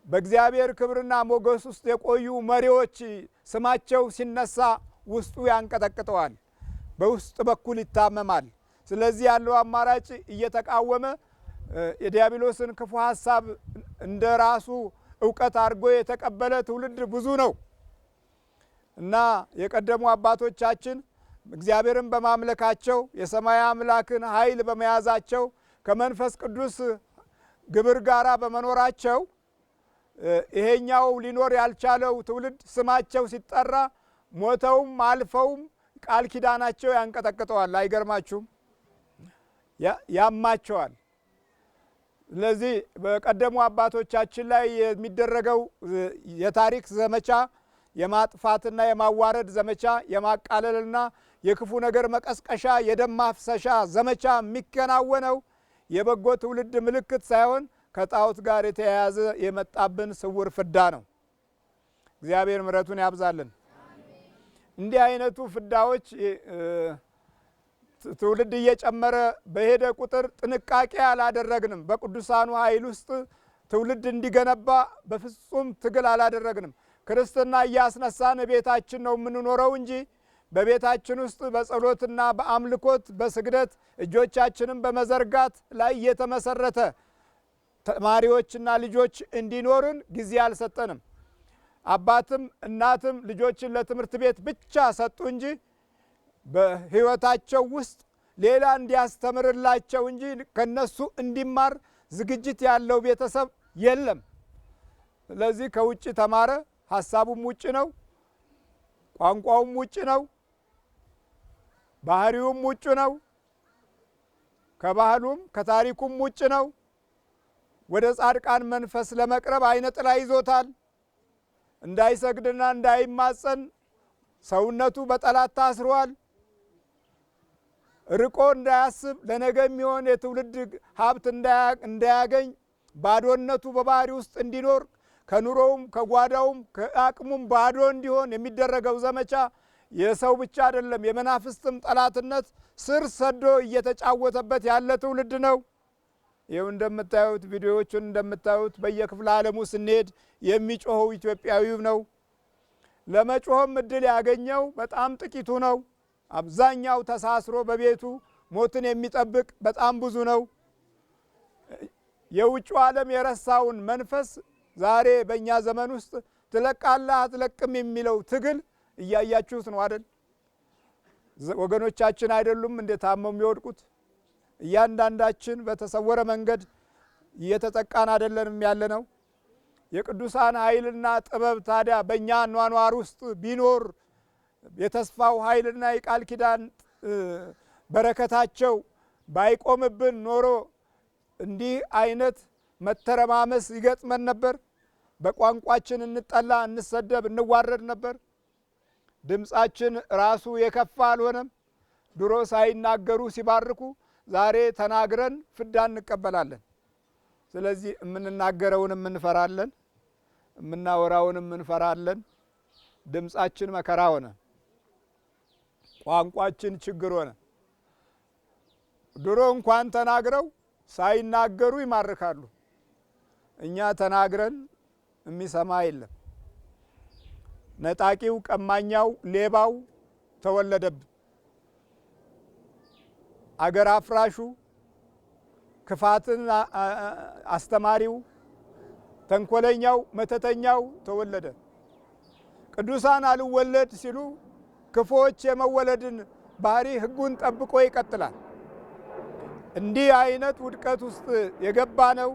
በእግዚአብሔር ክብርና ሞገስ ውስጥ የቆዩ መሪዎች ስማቸው ሲነሳ ውስጡ ያንቀጠቅጠዋል፣ በውስጥ በኩል ይታመማል። ስለዚህ ያለው አማራጭ እየተቃወመ የዲያብሎስን ክፉ ሐሳብ እንደ ራሱ እውቀት አድርጎ የተቀበለ ትውልድ ብዙ ነው እና የቀደሙ አባቶቻችን እግዚአብሔርን በማምለካቸው የሰማይ አምላክን ኃይል በመያዛቸው ከመንፈስ ቅዱስ ግብር ጋራ በመኖራቸው ይሄኛው ሊኖር ያልቻለው ትውልድ ስማቸው ሲጠራ ሞተውም አልፈውም ቃል ኪዳናቸው ያንቀጠቅጠዋል። አይገርማችሁም? ያማቸዋል። ስለዚህ በቀደሙ አባቶቻችን ላይ የሚደረገው የታሪክ ዘመቻ የማጥፋትና የማዋረድ ዘመቻ፣ የማቃለልና የክፉ ነገር መቀስቀሻ፣ የደም ማፍሰሻ ዘመቻ የሚከናወነው የበጎ ትውልድ ምልክት ሳይሆን ከጣዖት ጋር የተያያዘ የመጣብን ስውር ፍዳ ነው። እግዚአብሔር ምሕረቱን ያብዛልን። እንዲህ አይነቱ ፍዳዎች ትውልድ እየጨመረ በሄደ ቁጥር ጥንቃቄ አላደረግንም። በቅዱሳኑ ኃይል ውስጥ ትውልድ እንዲገነባ በፍጹም ትግል አላደረግንም። ክርስትና እያስነሳን ቤታችን ነው የምንኖረው እንጂ በቤታችን ውስጥ በጸሎትና በአምልኮት በስግደት እጆቻችንን በመዘርጋት ላይ የተመሰረተ ተማሪዎችና ልጆች እንዲኖርን ጊዜ አልሰጠንም። አባትም እናትም ልጆችን ለትምህርት ቤት ብቻ ሰጡ እንጂ በሕይወታቸው ውስጥ ሌላ እንዲያስተምርላቸው እንጂ ከነሱ እንዲማር ዝግጅት ያለው ቤተሰብ የለም። ስለዚህ ከውጭ ተማረ፣ ሐሳቡም ውጭ ነው፣ ቋንቋውም ውጭ ነው፣ ባህሪውም ውጭ ነው፣ ከባህሉም ከታሪኩም ውጭ ነው። ወደ ጻድቃን መንፈስ ለመቅረብ አይነ ጥላ ይዞታል። እንዳይሰግድና እንዳይማጸን ሰውነቱ በጠላት ታስሯል። ርቆ እንዳያስብ ለነገ የሚሆን የትውልድ ሀብት እንዳያገኝ ባዶነቱ በባህሪ ውስጥ እንዲኖር ከኑሮውም ከጓዳውም ከአቅሙም ባዶ እንዲሆን የሚደረገው ዘመቻ የሰው ብቻ አይደለም፣ የመናፍስትም ጠላትነት ስር ሰዶ እየተጫወተበት ያለ ትውልድ ነው። ይኸው እንደምታዩት ቪዲዮዎቹን እንደምታዩት በየክፍለ ዓለሙ ስንሄድ የሚጮኸው ኢትዮጵያዊው ነው። ለመጮህም እድል ያገኘው በጣም ጥቂቱ ነው። አብዛኛው ተሳስሮ በቤቱ ሞትን የሚጠብቅ በጣም ብዙ ነው። የውጭው ዓለም የረሳውን መንፈስ ዛሬ በእኛ ዘመን ውስጥ ትለቃለህ አትለቅም የሚለው ትግል እያያችሁት ነው አይደል? ወገኖቻችን አይደሉም እንደ ታመው የሚወድቁት? እያንዳንዳችን በተሰወረ መንገድ እየተጠቃን አይደለንም ያለ ነው። የቅዱሳን ኃይልና ጥበብ ታዲያ በእኛ ኗኗር ውስጥ ቢኖር የተስፋው ኃይልና የቃል ኪዳን በረከታቸው ባይቆምብን ኖሮ እንዲህ አይነት መተረማመስ ይገጥመን ነበር። በቋንቋችን እንጠላ፣ እንሰደብ፣ እንዋረድ ነበር። ድምፃችን ራሱ የከፋ አልሆነም። ድሮ ሳይናገሩ ሲባርኩ፣ ዛሬ ተናግረን ፍዳ እንቀበላለን። ስለዚህ የምንናገረውንም እንፈራለን፣ የምናወራውንም እንፈራለን። ድምፃችን መከራ ሆነ፣ ቋንቋችን ችግር ሆነ። ድሮ እንኳን ተናግረው ሳይናገሩ ይማርካሉ። እኛ ተናግረን የሚሰማ የለም። ነጣቂው፣ ቀማኛው፣ ሌባው ተወለደብን። አገር አፍራሹ፣ ክፋትን አስተማሪው፣ ተንኮለኛው፣ መተተኛው ተወለደ። ቅዱሳን አልወለድ ሲሉ ክፉዎች የመወለድን ባህሪ ሕጉን ጠብቆ ይቀጥላል። እንዲህ አይነት ውድቀት ውስጥ የገባ ነው።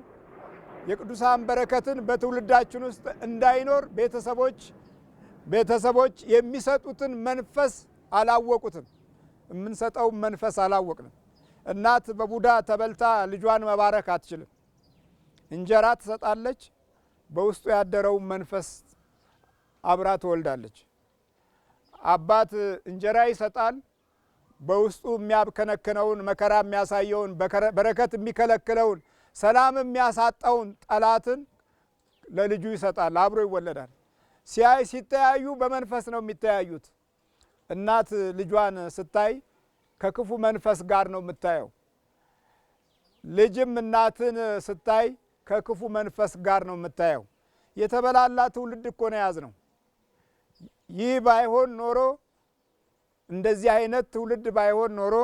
የቅዱሳን በረከትን በትውልዳችን ውስጥ እንዳይኖር ቤተሰቦች የሚሰጡትን መንፈስ አላወቁትም። የምንሰጠው መንፈስ አላወቅንም። እናት በቡዳ ተበልታ ልጇን መባረክ አትችልም። እንጀራ ትሰጣለች፣ በውስጡ ያደረውን መንፈስ አብራ ትወልዳለች። አባት እንጀራ ይሰጣል፣ በውስጡ የሚያብከነክነውን መከራ የሚያሳየውን በረከት የሚከለክለውን ሰላም የሚያሳጣውን ጠላትን ለልጁ ይሰጣል፣ አብሮ ይወለዳል። ሲተያዩ በመንፈስ ነው የሚተያዩት። እናት ልጇን ስታይ ከክፉ መንፈስ ጋር ነው የምታየው። ልጅም እናትን ስታይ ከክፉ መንፈስ ጋር ነው የምታየው። የተበላላ ትውልድ እኮ ነው የያዝነው። ይህ ባይሆን ኖሮ፣ እንደዚህ አይነት ትውልድ ባይሆን ኖሮ፣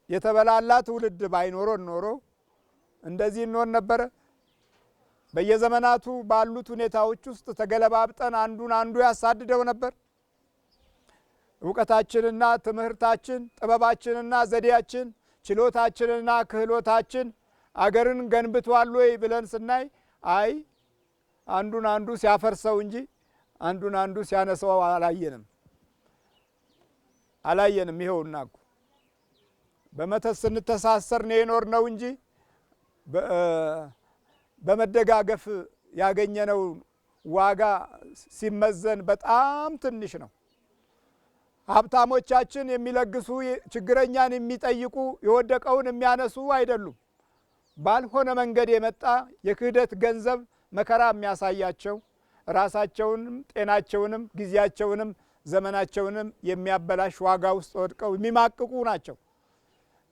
የተበላላ ትውልድ ባይኖረን ኖሮ እንደዚህ እንሆን ነበረ? በየዘመናቱ ባሉት ሁኔታዎች ውስጥ ተገለባብጠን አንዱን አንዱ ያሳድደው ነበር። እውቀታችንና ትምህርታችን፣ ጥበባችንና ዘዴያችን፣ ችሎታችንና ክህሎታችን አገርን ገንብቷል ወይ ብለን ስናይ አይ አንዱን አንዱ ሲያፈርሰው እንጂ አንዱን አንዱ ሲያነሳው አላየንም። ይኸውና እኮ በመተት ስንተሳሰር ነው የኖርነው እንጂ በመደጋገፍ ያገኘነው ዋጋ ሲመዘን በጣም ትንሽ ነው። ሀብታሞቻችን የሚለግሱ፣ ችግረኛን የሚጠይቁ፣ የወደቀውን የሚያነሱ አይደሉም። ባልሆነ መንገድ የመጣ የክህደት ገንዘብ መከራ የሚያሳያቸው ራሳቸውንም ጤናቸውንም ጊዜያቸውንም ዘመናቸውንም የሚያበላሽ ዋጋ ውስጥ ወድቀው የሚማቅቁ ናቸው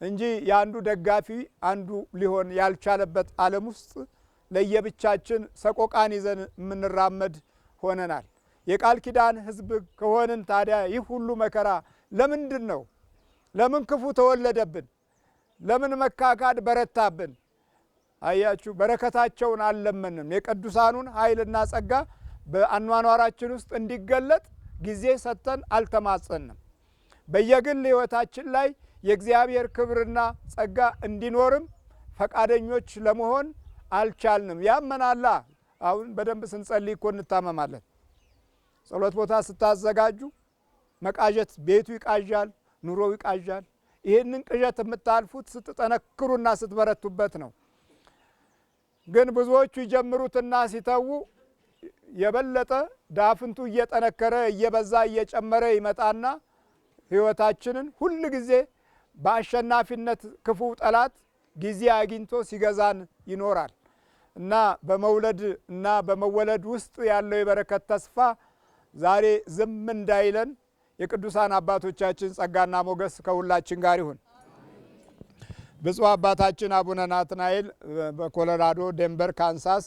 እንጂ የአንዱ ደጋፊ አንዱ ሊሆን ያልቻለበት ዓለም ውስጥ ለየብቻችን ሰቆቃን ይዘን የምንራመድ ሆነናል። የቃል ኪዳን ሕዝብ ከሆንን ታዲያ ይህ ሁሉ መከራ ለምንድን ነው? ለምን ክፉ ተወለደብን? ለምን መካካድ በረታብን? አያችሁ፣ በረከታቸውን አልለመንም። የቅዱሳኑን ኃይልና ጸጋ በአኗኗራችን ውስጥ እንዲገለጥ ጊዜ ሰጥተን አልተማጸንም። በየግል ሕይወታችን ላይ የእግዚአብሔር ክብርና ጸጋ እንዲኖርም ፈቃደኞች ለመሆን አልቻልንም። ያመናላ አሁን በደንብ ስንጸልይ እኮ እንታመማለን። ጸሎት ቦታ ስታዘጋጁ መቃዠት፣ ቤቱ ይቃዣል፣ ኑሮው ይቃዣል። ይህንን ቅዠት የምታልፉት ስትጠነክሩና ስትበረቱበት ነው። ግን ብዙዎቹ ይጀምሩትና ሲተዉ የበለጠ ዳፍንቱ እየጠነከረ እየበዛ እየጨመረ ይመጣና ሕይወታችንን ሁል ጊዜ በአሸናፊነት ክፉ ጠላት ጊዜ አግኝቶ ሲገዛን ይኖራል እና በመውለድ እና በመወለድ ውስጥ ያለው የበረከት ተስፋ ዛሬ ዝም እንዳይለን የቅዱሳን አባቶቻችን ጸጋና ሞገስ ከሁላችን ጋር ይሁን። ብፁዕ አባታችን አቡነ ናትናኤል በኮሎራዶ ዴንቨር ካንሳስ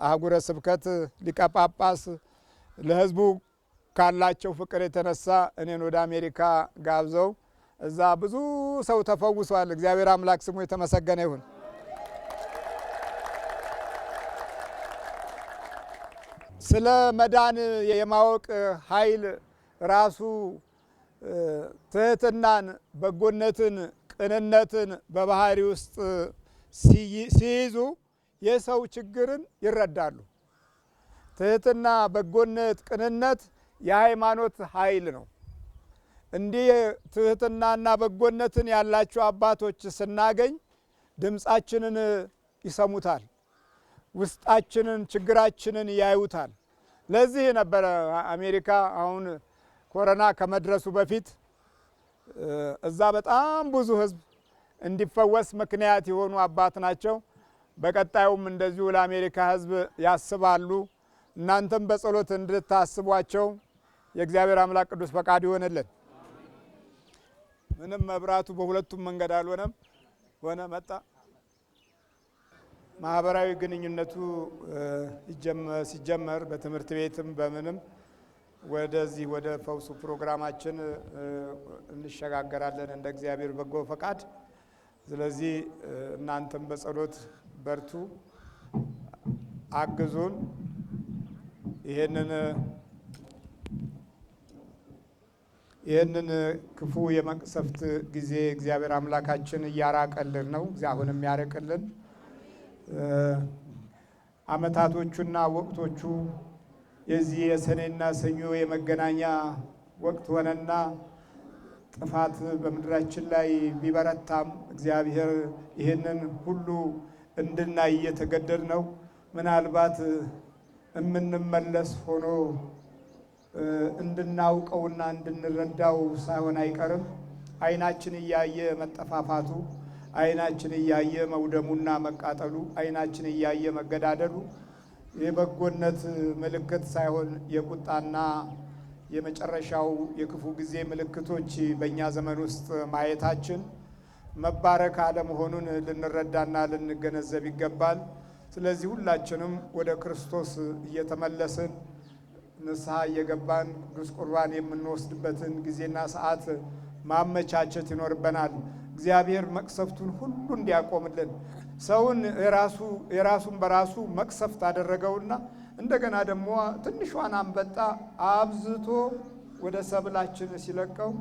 አህጉረ ስብከት ሊቀ ጳጳስ ለሕዝቡ ካላቸው ፍቅር የተነሳ እኔን ወደ አሜሪካ ጋብዘው እዛ ብዙ ሰው ተፈውሷል። እግዚአብሔር አምላክ ስሙ የተመሰገነ ይሁን። ስለ መዳን የማወቅ ኃይል ራሱ ትህትናን፣ በጎነትን፣ ቅንነትን በባህሪ ውስጥ ሲይዙ የሰው ችግርን ይረዳሉ። ትህትና፣ በጎነት፣ ቅንነት የሃይማኖት ኃይል ነው። እንዲህ ትህትናና በጎነትን ያላቸው አባቶች ስናገኝ ድምፃችንን ይሰሙታል፣ ውስጣችንን ችግራችንን ያዩታል። ለዚህ ነበረ አሜሪካ አሁን ኮሮና ከመድረሱ በፊት እዛ በጣም ብዙ ሕዝብ እንዲፈወስ ምክንያት የሆኑ አባት ናቸው። በቀጣዩም እንደዚሁ ለአሜሪካ ሕዝብ ያስባሉ። እናንተም በጸሎት እንድታስቧቸው የእግዚአብሔር አምላክ ቅዱስ ፈቃድ ይሆንልን። ምንም መብራቱ በሁለቱም መንገድ አልሆነም፣ ሆነ መጣ። ማህበራዊ ግንኙነቱ ሲጀመር በትምህርት ቤትም በምንም ወደዚህ ወደ ፈውሱ ፕሮግራማችን እንሸጋገራለን እንደ እግዚአብሔር በጎ ፈቃድ። ስለዚህ እናንተም በጸሎት በርቱ፣ አግዙን። ይህንን ክፉ የመቅሰፍት ጊዜ እግዚአብሔር አምላካችን እያራቀልን ነው። አሁንም ያርቅልን። ዓመታቶቹና ወቅቶቹ የዚህ የሰኔና ሰኞ የመገናኛ ወቅት ሆነና ጥፋት በምድራችን ላይ ቢበረታም እግዚአብሔር ይህንን ሁሉ እንድናይ እየተገደድ ነው። ምናልባት የምንመለስ ሆኖ እንድናውቀውና እንድንረዳው ሳይሆን አይቀርም። ዓይናችን እያየ መጠፋፋቱ፣ ዓይናችን እያየ መውደሙና መቃጠሉ፣ ዓይናችን እያየ መገዳደሉ የበጎነት ምልክት ሳይሆን የቁጣና የመጨረሻው የክፉ ጊዜ ምልክቶች በእኛ ዘመን ውስጥ ማየታችን መባረክ አለመሆኑን ልንረዳና ልንገነዘብ ይገባል። ስለዚህ ሁላችንም ወደ ክርስቶስ እየተመለስን ንስሐ እየገባን ቅዱስ ቁርባን የምንወስድበትን ጊዜና ሰዓት ማመቻቸት ይኖርበናል። እግዚአብሔር መቅሰፍቱን ሁሉ እንዲያቆምልን። ሰውን የራሱን በራሱ መቅሰፍት አደረገውና እንደገና ደግሞ ትንሿን አንበጣ አብዝቶ ወደ ሰብላችን ሲለቀው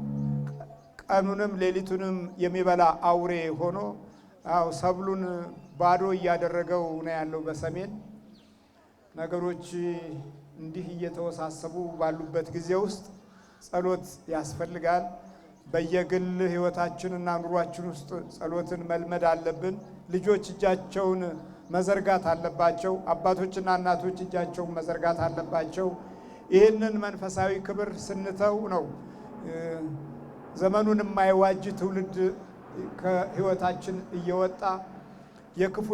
ቀኑንም ሌሊቱንም የሚበላ አውሬ ሆኖ ሰብሉን ባዶ እያደረገው ነው ያለው። በሰሜን ነገሮች እንዲህ እየተወሳሰቡ ባሉበት ጊዜ ውስጥ ጸሎት ያስፈልጋል። በየግል ሕይወታችንና ኑሯችን ውስጥ ጸሎትን መልመድ አለብን። ልጆች እጃቸውን መዘርጋት አለባቸው። አባቶችና እናቶች እጃቸውን መዘርጋት አለባቸው። ይህንን መንፈሳዊ ክብር ስንተው ነው ዘመኑን የማይዋጅ ትውልድ ከሕይወታችን እየወጣ የክፉ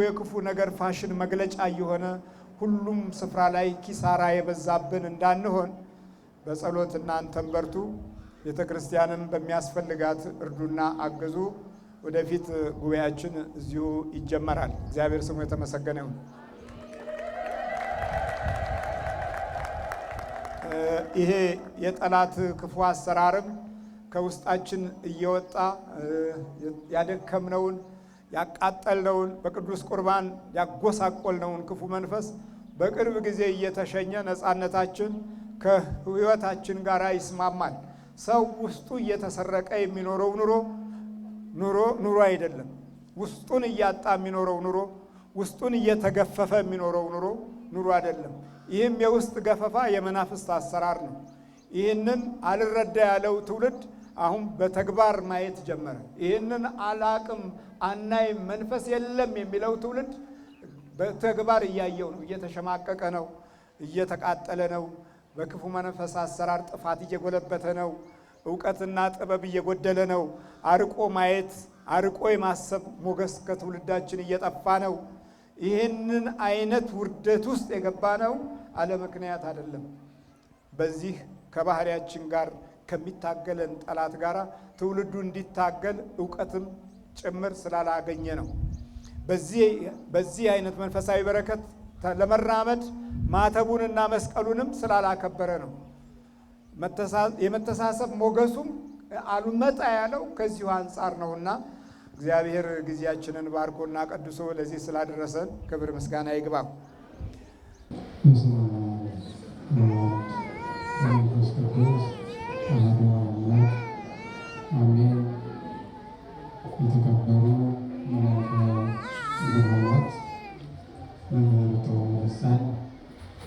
ነገር ፋሽን መግለጫ እየሆነ ሁሉም ስፍራ ላይ ኪሳራ የበዛብን እንዳንሆን በጸሎት እናንተም በርቱ። ቤተ ክርስቲያንም በሚያስፈልጋት እርዱና አግዙ። ወደፊት ጉባኤያችን እዚሁ ይጀመራል። እግዚአብሔር ስሙ የተመሰገነ ይሁን። ይሄ የጠላት ክፉ አሰራርም ከውስጣችን እየወጣ ያደከምነውን ያቃጠልነውን በቅዱስ ቁርባን ያጎሳቆልነውን ክፉ መንፈስ በቅርብ ጊዜ እየተሸኘ ነፃነታችን ከሕይወታችን ጋር ይስማማል። ሰው ውስጡ እየተሰረቀ የሚኖረው ኑሮ አይደለም። ውስጡን እያጣ የሚኖረው ውስጡን እየተገፈፈ የሚኖረው ኑሮ አይደለም። ይህም የውስጥ ገፈፋ የመናፍስት አሰራር ነው። ይህንን አልረዳ ያለው ትውልድ አሁን በተግባር ማየት ጀመረ። ይህንን አላቅም አናይም መንፈስ የለም የሚለው ትውልድ በተግባር እያየው ነው። እየተሸማቀቀ ነው፣ እየተቃጠለ ነው። በክፉ መንፈስ አሰራር ጥፋት እየጎለበተ ነው። እውቀትና ጥበብ እየጎደለ ነው። አርቆ ማየት አርቆ የማሰብ ሞገስ ከትውልዳችን እየጠፋ ነው። ይህንን አይነት ውርደት ውስጥ የገባ ነው አለ ምክንያት አይደለም። በዚህ ከባህሪያችን ጋር ከሚታገለን ጠላት ጋር ትውልዱ እንዲታገል እውቀትም ጭምር ስላላገኘ ነው። በዚህ አይነት መንፈሳዊ በረከት ለመራመድ ማተቡንና መስቀሉንም ስላላከበረ ነው። የመተሳሰብ ሞገሱም አልመጣ ያለው ከዚሁ አንጻር ነውና እግዚአብሔር ጊዜያችንን ባርኮና ቀድሶ ለዚህ ስላደረሰን ክብር ምስጋና ይግባው። አሜን። የተከበሩ መላከ ብርሃናት መምህርተ ልሳን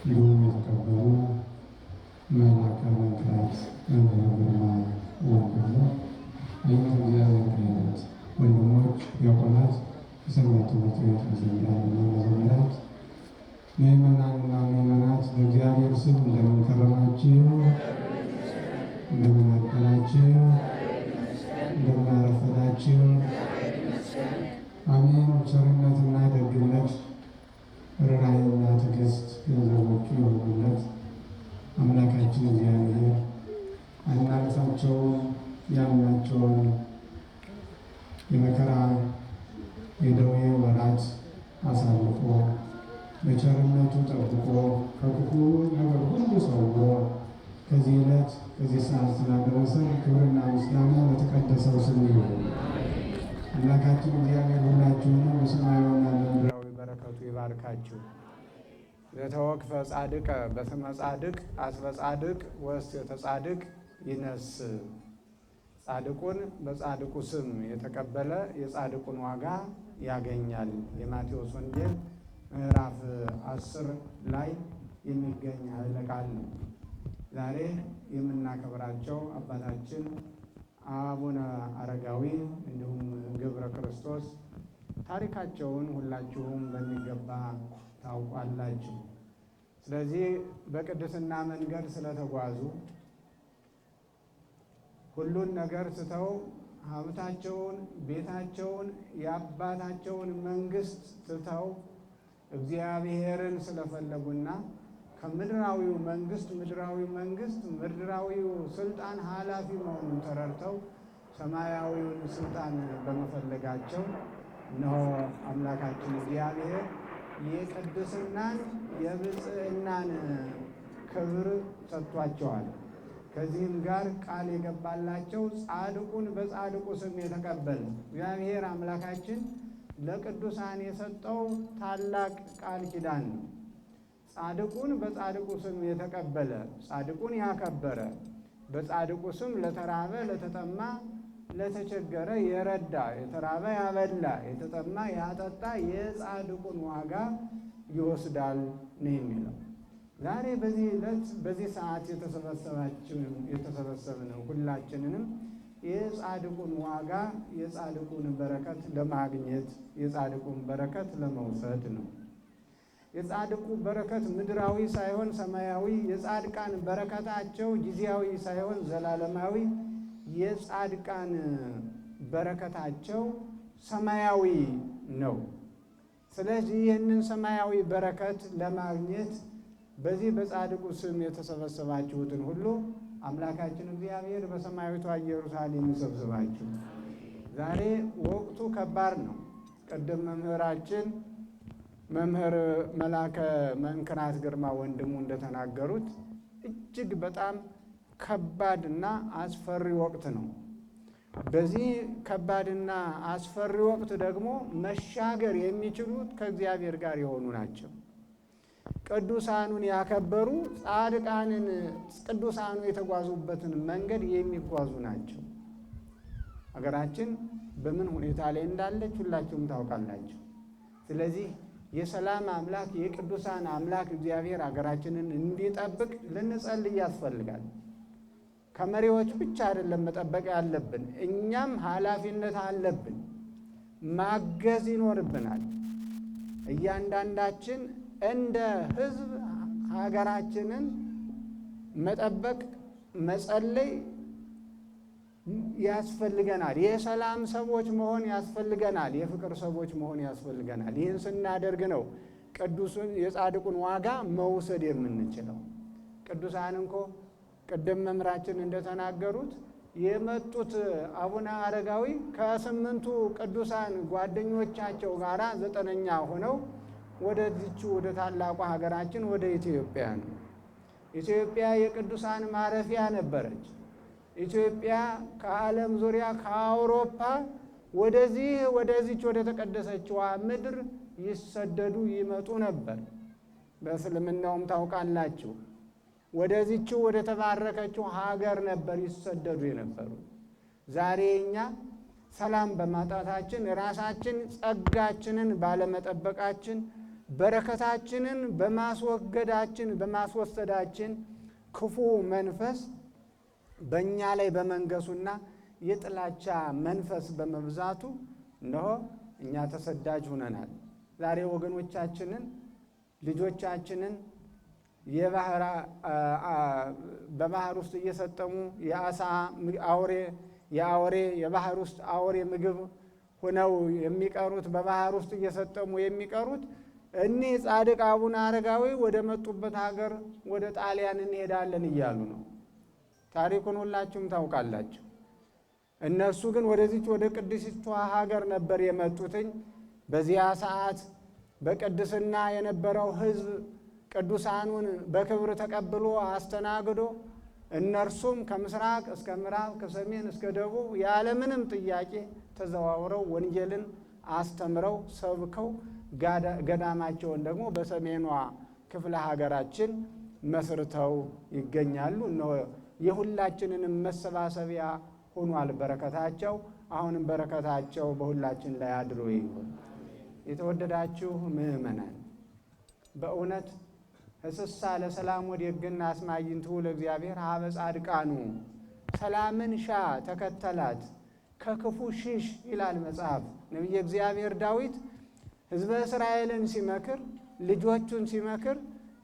እንዲሁም የተከበሩ መላከ መንክራት መምህር ግርማ ወንድሙ፣ አይነት እግዚአብሔር ክህነት ወንድሞች፣ ዲያቆናት፣ የሰንበት ትምህርት ቤት መዘምራንና መዘምራት፣ ምእመናንና ምእመናት በእግዚአብሔር ስም እንደምን ከረማችሁ? እንደምን አደራችሁ? እንደምን አረፈዳችሁ? አሜን። ቸርነትና ደግነት ርኅራኄና ትዕግስት ገንዘቦቹ የሆኑለት አምላካችን እግዚአብሔር አናልፋቸውን ያልናቸውን የመከራ የደዌ ወራት አሳልፎ በቸርነቱ ጠብቆ ከክፉ ነገር ሁሉ ሰውሮ ከዚህ ዕለት ከዚህ ሰዓት ስላደረሰን ክብርና ምስጋና ለተቀደሰው ስም ይሁን። አምላካችን እግዚአብሔር ሁላችሁንም በሰማያዊና በምድራዊ በረከቱ ይባርካችሁ። ዘተወክፈ ጻድቀ በስመ ጻድቅ አስበ ጻድቅ ወእስቴተ ጻድቅ ይነስ። ጻድቁን በጻድቁ ስም የተቀበለ የጻድቁን ዋጋ ያገኛል። የማቴዎስ ወንጌል ምዕራፍ 10 ላይ የሚገኝ ኃይለ ቃል ነው። ዛሬ የምናከብራቸው አባታችን አቡነ አረጋዊ እንዲሁም ገብረ ክርስቶስ ታሪካቸውን ሁላችሁም በሚገባ ታውቋላችሁ። ስለዚህ በቅድስና መንገድ ስለተጓዙ ሁሉን ነገር ስተው ሀብታቸውን፣ ቤታቸውን፣ የአባታቸውን መንግስት ትተው እግዚአብሔርን ስለፈለጉና ከምድራዊው መንግስት ምድራዊው ስልጣን ኃላፊ መሆኑን ተረድተው ሰማያዊውን ስልጣን በመፈለጋቸው እነሆ አምላካችን እግዚአብሔር የቅድስናን የብፅዕናን ክብር ሰጥቷቸዋል። ከዚህም ጋር ቃል የገባላቸው ጻድቁን በጻድቁ ስም የተቀበለ እግዚአብሔር አምላካችን ለቅዱሳን የሰጠው ታላቅ ቃል ኪዳን ነው። ጻድቁን በጻድቁ ስም የተቀበለ ጻድቁን ያከበረ በጻድቁ ስም ለተራበ፣ ለተጠማ፣ ለተቸገረ የረዳ የተራበ ያበላ፣ የተጠማ ያጠጣ የጻድቁን ዋጋ ይወስዳል ነው የሚለው። ዛሬ በዚህ ዕለት በዚህ ሰዓት የተሰበሰብነው ሁላችንንም የጻድቁን ዋጋ የጻድቁን በረከት ለማግኘት የጻድቁን በረከት ለመውሰድ ነው። የጻድቁ በረከት ምድራዊ ሳይሆን ሰማያዊ፣ የጻድቃን በረከታቸው ጊዜያዊ ሳይሆን ዘላለማዊ፣ የጻድቃን በረከታቸው ሰማያዊ ነው። ስለዚህ ይህንን ሰማያዊ በረከት ለማግኘት በዚህ በጻድቁ ስም የተሰበሰባችሁትን ሁሉ አምላካችን እግዚአብሔር በሰማያዊቷ ኢየሩሳሌም ይሰብስባችሁ። ዛሬ ወቅቱ ከባድ ነው። ቅድም መምህራችን መምህር መላከ መንክራት ግርማ ወንድሙ እንደተናገሩት እጅግ በጣም ከባድና አስፈሪ ወቅት ነው። በዚህ ከባድና አስፈሪ ወቅት ደግሞ መሻገር የሚችሉት ከእግዚአብሔር ጋር የሆኑ ናቸው። ቅዱሳኑን ያከበሩ ቅዱሳኑ የተጓዙበትን መንገድ የሚጓዙ ናቸው። ሀገራችን በምን ሁኔታ ላይ እንዳለች ሁላችሁም ታውቃላችሁ። ስለዚህ የሰላም አምላክ የቅዱሳን አምላክ እግዚአብሔር ሀገራችንን እንዲጠብቅ ልንጸልይ ያስፈልጋል። ከመሪዎች ብቻ አይደለም መጠበቅ ያለብን፣ እኛም ኃላፊነት አለብን። ማገዝ ይኖርብናል። እያንዳንዳችን እንደ ሕዝብ ሀገራችንን መጠበቅ መጸለይ ያስፈልገናል። የሰላም ሰዎች መሆን ያስፈልገናል። የፍቅር ሰዎች መሆን ያስፈልገናል። ይህን ስናደርግ ነው ቅዱሱን የጻድቁን ዋጋ መውሰድ የምንችለው። ቅዱሳን እንኮ ቅድም መምህራችን እንደተናገሩት የመጡት አቡነ አረጋዊ ከ8ቱ ቅዱሳን ጓደኞቻቸው ጋር 9ኛ ሆነው ወደዚቹ ወደ ታላቋ ሀገራችን ወደ ኢትዮጵያ ነው። ኢትዮጵያ የቅዱሳን ማረፊያ ነበረች። ኢትዮጵያ ከዓለም ዙሪያ ከአውሮፓ ወደዚች ወደ ተቀደሰችዋ ምድር ይሰደዱ ይመጡ ነበር። በእስልምናውም ታውቃላችሁ ወደዚች ወደ ተባረከችው ሀገር ነበር ይሰደዱ የነበሩ። ዛሬ እኛ ሰላም በማጣታችን ራሳችን ጸጋችንን ባለመጠበቃችን በረከታችንን በማስወሰዳችን ክፉ መንፈስ በእኛ ላይ በመንገሱና የጥላቻ መንፈስ በመብዛቱ እነሆ እኛ ተሰዳጅ ሆነናል። ዛሬ ወገኖቻችንን ልጆቻችንን በባህር ውስጥ እየሰጠሙ የባህር ውስጥ አውሬ ምግብ ሆነው የሚቀሩት በባህር ውስጥ እየሰጠሙ የሚቀሩት እኒህ ጻድቅ አቡነ አረጋዊ ወደ መጡበት ሀገር ወደ ጣሊያን እንሄዳለን እያሉ ነው። ታሪኩን ሁላችሁም ታውቃላችሁ። እነሱ ግን ወደዚች ወደ ቅድስቷ ሀገር ነበር የመጡትኝ። በዚያ ሰዓት በቅድስና የነበረው ሕዝብ ቅዱሳኑን በክብር ተቀብሎ አስተናግዶ እነርሱም ከምስራቅ እስከ ምዕራብ ከሰሜን እስከ ደቡብ ያለምንም ጥያቄ ተዘዋውረው ወንጌልን አስተምረው ሰብከው ገዳማቸውን ደግሞ በሰሜኗ ክፍለ ሀገራችን መስርተው ይገኛሉ። እነሆ የሁላችንንም መሰባሰቢያ ሆኗል በረከታቸው። አሁንም በረከታቸው በሁላችን ላይ አድሮ ይሁን። የተወደዳችሁ ምእመናን በእውነት እስሳ ለሰላም ወዴግና አስማይንቱ ለእግዚአብሔር ሀበ ጻድቃኑ ሰላምን ሻ ተከተላት ከክፉ ሽሽ ይላል መጽሐፍ። ነቢየ እግዚአብሔር ዳዊት ሕዝበ እስራኤልን ሲመክር ልጆቹን ሲመክር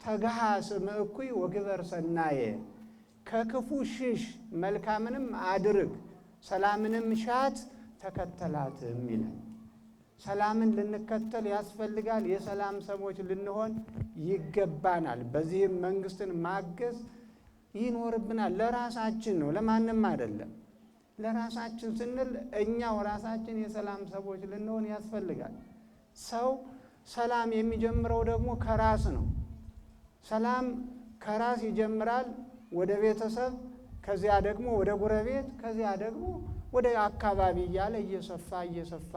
ተግሃስ እኩይ ወግበር ሰናየ፣ ከክፉ ሽሽ መልካምንም አድርግ ሰላምንም ሻት ተከተላትም ይላል። ሰላምን ልንከተል ያስፈልጋል። የሰላም ሰዎች ልንሆን ይገባናል። በዚህም መንግስትን ማገዝ ይኖርብናል። ለራሳችን ነው፣ ለማንም አይደለም። ለራሳችን ስንል እኛው ራሳችን የሰላም ሰዎች ልንሆን ያስፈልጋል። ሰው ሰላም የሚጀምረው ደግሞ ከራስ ነው። ሰላም ከራስ ይጀምራል፣ ወደ ቤተሰብ፣ ከዚያ ደግሞ ወደ ጎረቤት፣ ከዚያ ደግሞ ወደ አካባቢ እያለ እየሰፋ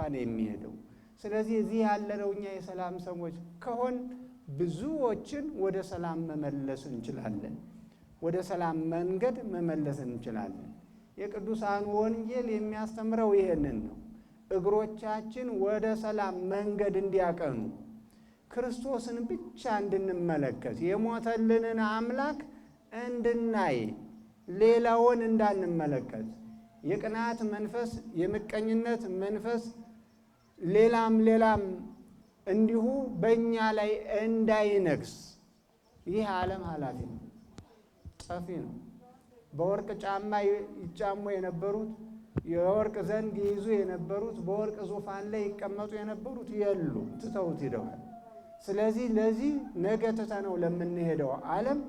ነው የሚሄደው። ስለዚህ እዚህ ያለነው እኛ የሰላም ሰዎች ከሆን ብዙዎችን ወደ ሰላም መመለስ እንችላለን። ወደ ሰላም መንገድ መመለስ እንችላለን። የቅዱሳኑ ወንጌል የሚያስተምረው ይሄንን ነው። እግሮቻችን ወደ ሰላም መንገድ እንዲያቀኑ ክርስቶስን ብቻ እንድንመለከት የሞተልንን አምላክ እንድናይ ሌላውን እንዳንመለከት የቅናት መንፈስ፣ የምቀኝነት መንፈስ፣ ሌላም እንዲሁ በእኛ ላይ እንዳይነግስ። ይህ ዓለም ኃላፊ ነው፣ ጠፊ ነው። በወርቅ ጫማ ይጫሙ የነበሩት፣ የወርቅ ዘንግ ይይዙ የነበሩት፣ በወርቅ ዙፋን ላይ ይቀመጡ የነበሩት የሉም፣ ትተውት ሂደዋል። ስለዚህ ለዚህ ነገ ትተነው ለምንሄደው ዓለም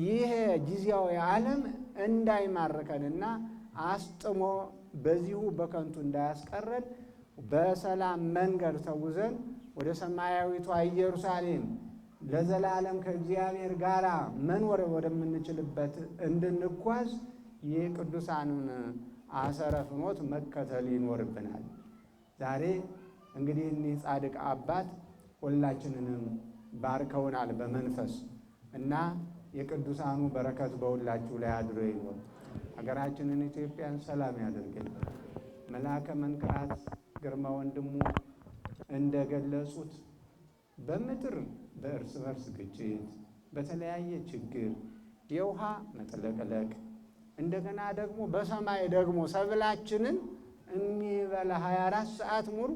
ይሄ ጊዜያዊ ዓለም እንዳይማርከንና አስጥሞ በዚሁ በከንቱ እንዳያስቀረን በሰላም መንገድ ተጉዘን ወደ ሰማያዊቷ ኢየሩሳሌም ለዘላለም ከእግዚአብሔር ጋር መኖር ወደምንችልበት እንድንጓዝ የቅዱሳኑን አሰረ ፍኖት መከተል ይኖርብናል። ዛሬ እንግዲህ እኒህ ጻድቅ አባት ሁላችንንም ባርከውናል በመንፈስ እና የቅዱሳኑ በረከት በሁላችሁ ላይ አድሮ ይኖር። ሀገራችንን ኢትዮጵያን ሰላም ያደርግልን። መልአከ መንክራት ግርማ ወንድሙ እንደገለጹት በምድር በእርስ በርስ ግጭት፣ በተለያየ ችግር፣ የውሃ መጥለቅለቅ፣ እንደገና ደግሞ በሰማይ ደግሞ ሰብላችንን የሚበላ 24 ሰዓት ሙሉ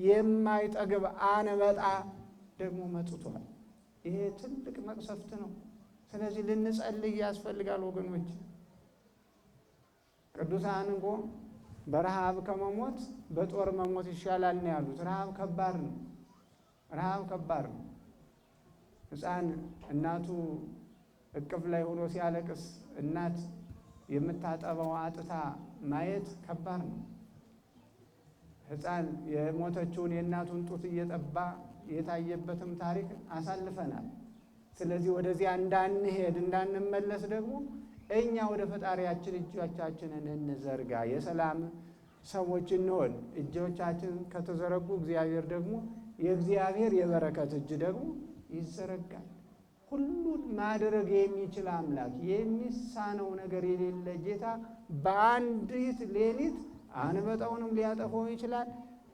የማይጠግብ አንበጣ ደግሞ መጥቷል። ይሄ ትልቅ መቅሰፍት ነው። ስለዚህ ልንጸልይ ያስፈልጋል ወገኖች። ቅዱሳን እንኳ በረሃብ ከመሞት በጦር መሞት ይሻላል ነው ያሉት። ረሃብ ከባድ ነው። ረሃብ ከባድ ነው። ሕፃን እናቱ እቅፍ ላይ ሆኖ ሲያለቅስ እናት የምታጠባው አጥታ ማየት ከባድ ነው። ሕፃን የሞተችውን የእናቱን ጡት እየጠባ የታየበትም ታሪክ አሳልፈናል። ስለዚህ ወደዚያ እንዳንሄድ እንዳንመለስ ደግሞ እኛ ወደ ፈጣሪያችን እጆቻችንን እንዘርጋ፣ የሰላም ሰዎች እንሆን። እጆቻችን ከተዘረጉ እግዚአብሔር ደግሞ የእግዚአብሔር የበረከት እጅ ደግሞ ይዘረጋል። ሁሉን ማድረግ የሚችል አምላክ፣ የሚሳነው ነገር የሌለ ጌታ በአንዲት ሌሊት አንበጣውንም ሊያጠፋው ይችላል።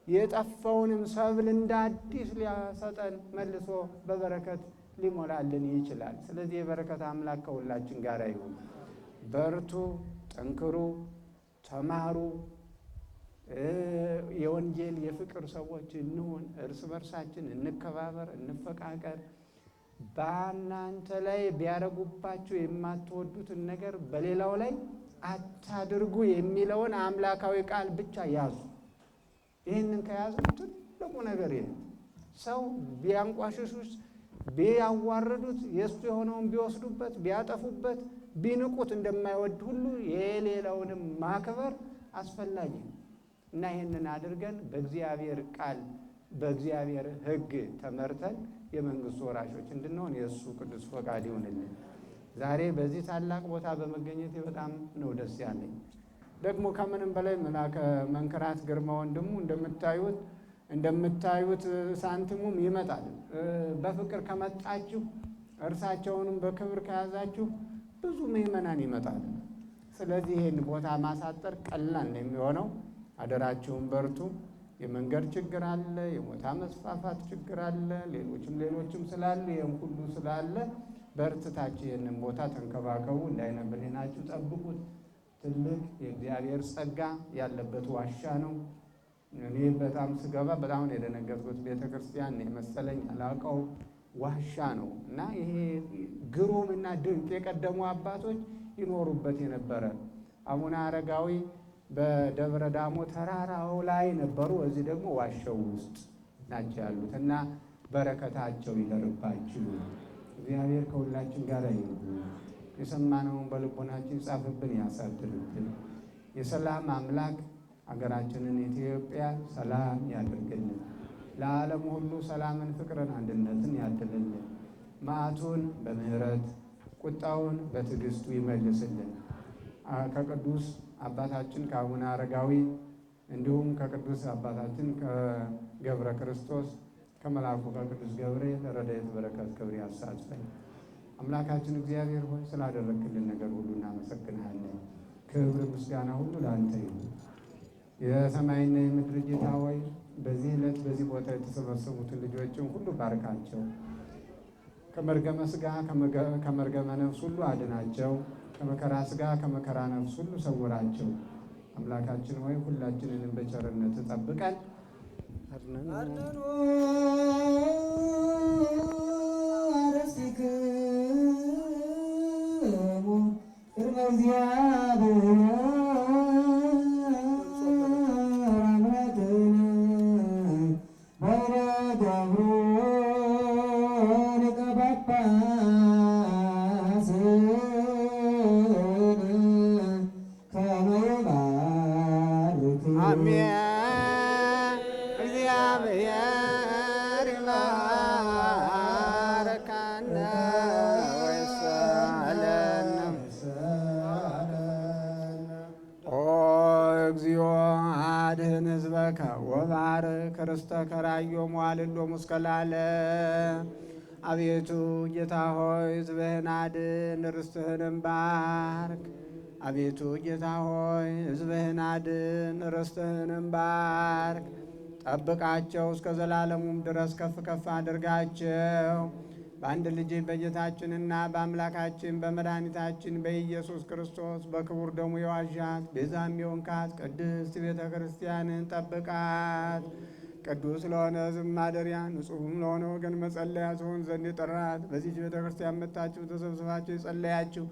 የጠፋውንም ሰብል እንደ አዲስ ሊያሰጠን መልሶ በበረከት ሊሞላልን ይችላል። ስለዚህ የበረከት አምላክ ከሁላችን ጋር ይሁን። በርቱ፣ ጠንክሩ፣ ተማሩ። የወንጌል የፍቅር ሰዎች እንሁን። እርስ በርሳችን እንከባበር፣ እንፈቃቀር። በእናንተ ላይ ቢያደርጉባችሁ የማትወዱትን ነገር በሌላው ላይ አታድርጉ የሚለውን አምላካዊ ቃል ብቻ ያዙ። ይህንን ከያዙ ትልቁ ነገር ይሄ። ሰው ቢያንቋሽሹት፣ ቢያዋርዱት፣ የእሱ የሆነውን ቢወስዱበት፣ ቢያጠፉበት፣ ቢንቁት እንደማይወድ ሁሉ የሌላውንም ማክበር አስፈላጊ ነው እና ይህንን አድርገን በእግዚአብሔር ቃል በእግዚአብሔር ሕግ ተመርተን የመንግስቱ ወራሾች እንድንሆን የእሱ ቅዱስ ፈቃድ ይሁንልን። ዛሬ በዚህ ታላቅ ቦታ በመገኘቴ በጣም ነው ደስ ያለኝ። ደግሞ ከምንም በላይ መልአከ መንክራት ግርማ ወንድሙ እንደምታዩት ሳንቲሙም ይመጣል። በፍቅር ከመጣችሁ እርሳቸውንም በክብር ከያዛችሁ ብዙ ምዕመናን ይመጣል። ስለዚህ ይህን ቦታ ማሳጠር ቀላል ነው የሚሆነው። አደራችሁን በርቱ። የመንገድ ችግር አለ፣ የቦታ መስፋፋት ችግር አለ፣ ሌሎችም ስላሉ ይህም ሁሉ ስላለ በርትታችሁ ይህንን ቦታ ተንከባከቡ፣ እንዳይነ ብሌናችሁ ጠብቁት። ትልቅ የእግዚአብሔር ጸጋ ያለበት ዋሻ ነው። እኔ በጣም ስገባ በጣም ነው የደነገጥኩት። ቤተ ክርስቲያን የመሰለኝ አላውቀው ዋሻ ነው እና ይሄ ግሩም እና ድንቅ የቀደሙ አባቶች ይኖሩበት የነበረ አቡነ አረጋዊ በደብረ ዳሞ ተራራው ላይ ነበሩ። እዚህ ደግሞ ዋሻው ውስጥ ናቸው ያሉት እና በረከታቸው ይደርባችሁ። እግዚአብሔር ከሁላችን ጋር ይሁን። የሰማነውን በልቦናችን ጻፍብን፣ ያሳድርብን። የሰላም አምላክ አገራችንን ኢትዮጵያ ሰላም ያድርግልን። ለዓለም ሁሉ ሰላምን፣ ፍቅርን፣ አንድነትን ያድልልን። መዓቱን በምሕረት ቁጣውን በትዕግስቱ ይመልስልን። ከቅዱስ አባታችን ከአቡነ አረጋዊ እንዲሁም ከቅዱስ አባታችን ከገብረ ክርስቶስ ከመልአኩ ከቅዱስ ገብርኤል ረድኤት በረከት ክብር ያሳትፈን። አምላካችን እግዚአብሔር ሆይ ስላደረግልን ነገር ሁሉ እናመሰግንሃለን። ክብር ምስጋና ሁሉ ለአንተ ይሁን። የሰማይና የምድር ጌታ ሆይ በዚህ ዕለት በዚህ ቦታ የተሰበሰቡትን ልጆችን ሁሉ ባርካቸው። ከመርገመ ሥጋ ከመርገመ ነፍስ ሁሉ አድናቸው። ከመከራ ሥጋ ከመከራ ነፍስ ሁሉ ሰውራቸው። አምላካችን ሆይ ሁላችንንም በቸርነት ጠብቀን አድነኑ ቅድመ እግዚአብሔር አምላክነ በይነ ገብሩ ሊቀ ጳጳስነ ከመ ይባርክ አሜን። እግዚአብሔር ይባርከነ ወይሳለነ ኦ እግዚኦ አድኅን ሕዝበከ ወባርክ ርስተከ ራእዮሙ ወአልሎሙ እስከ ለዓለም። አቤቱ ጌታ ሆይ ሕዝብህን አድን፣ ርስትህንም ባርክ። አቤቱ ጌታ ሆይ ሕዝብህን አድን፣ ርስትህንም ባርክ። ጠብቃቸው፣ እስከ ዘላለሙም ድረስ ከፍ ከፍ አድርጋቸው። በአንድ ልጅ በጌታችንና በአምላካችን በመድኃኒታችን በኢየሱስ ክርስቶስ በክቡር ደሙ የዋዣት ቤዛም የሆንካት ቅድስት ቤተ ክርስቲያንን ጠብቃት። ቅዱስ ለሆነ ሕዝብ ማደሪያ ንጹሕም ለሆነ ወገን መጸለያ ትሆን ዘንድ የጠራት በዚች ቤተ ክርስቲያን መጥታችሁ ተሰብስባችሁ የጸለያችሁ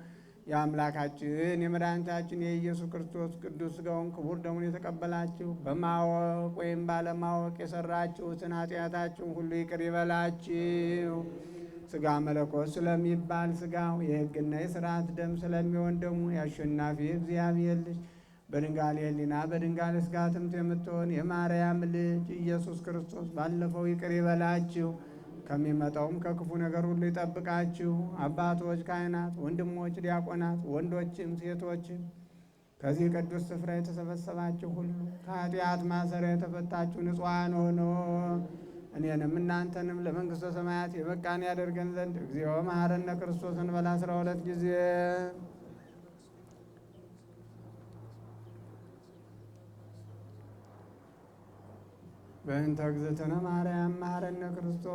የአምላካችን የመድኃኒታችን የኢየሱስ ክርስቶስ ቅዱስ ሥጋውን ክቡር ደሙን የተቀበላችሁ በማወቅ ወይም ባለማወቅ የሠራችሁትን ኃጢአታችሁን ሁሉ ይቅር ይበላችሁ። ሥጋ መለኮት ስለሚባል ሥጋው የሕግና የሥርዓት ደም ስለሚሆን ደሙ የአሸናፊ እግዚአብሔር ልጅ በድንጋሌ ሕሊና በድንጋሌ ሥጋ ትምት የምትሆን የማርያም ልጅ ኢየሱስ ክርስቶስ ባለፈው ይቅር ይበላችሁ፣ ከሚመጣውም ከክፉ ነገር ሁሉ ይጠብቃችሁ። አባቶች ካህናት፣ ወንድሞች ዲያቆናት፣ ወንዶችም ሴቶችም ከዚህ ቅዱስ ስፍራ የተሰበሰባችሁ ሁሉ ከኃጢአት ማሰሪያ የተፈታችሁ ንጹሐን ሆኖ እኔንም እናንተንም ለመንግሥተ ሰማያት የበቃን ያደርገን ዘንድ እግዚኦ መሐረነ ክርስቶስ እንበል 12 ጊዜ። በእንተ እግዝእትነ ማርያም መሐረነ ክርስቶስ።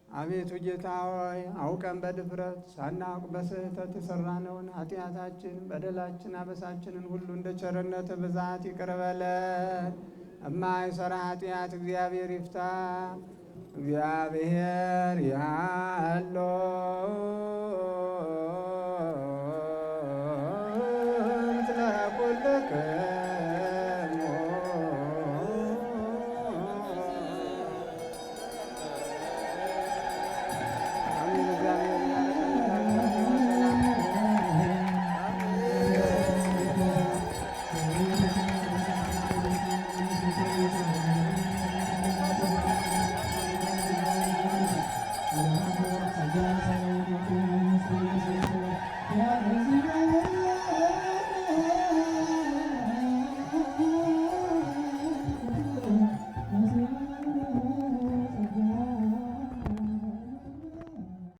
አቤቱ ጌታ ሆይ አውቀን በድፍረት ሳናውቅ በስህተት የሠራነውን ኃጢአታችን፣ በደላችን፣ አበሳችንን ሁሉ እንደ ቸርነት ብዛት ይቅር በለን። እማይሠራ ኃጢአት እግዚአብሔር ይፍታ። እግዚአብሔር ያለው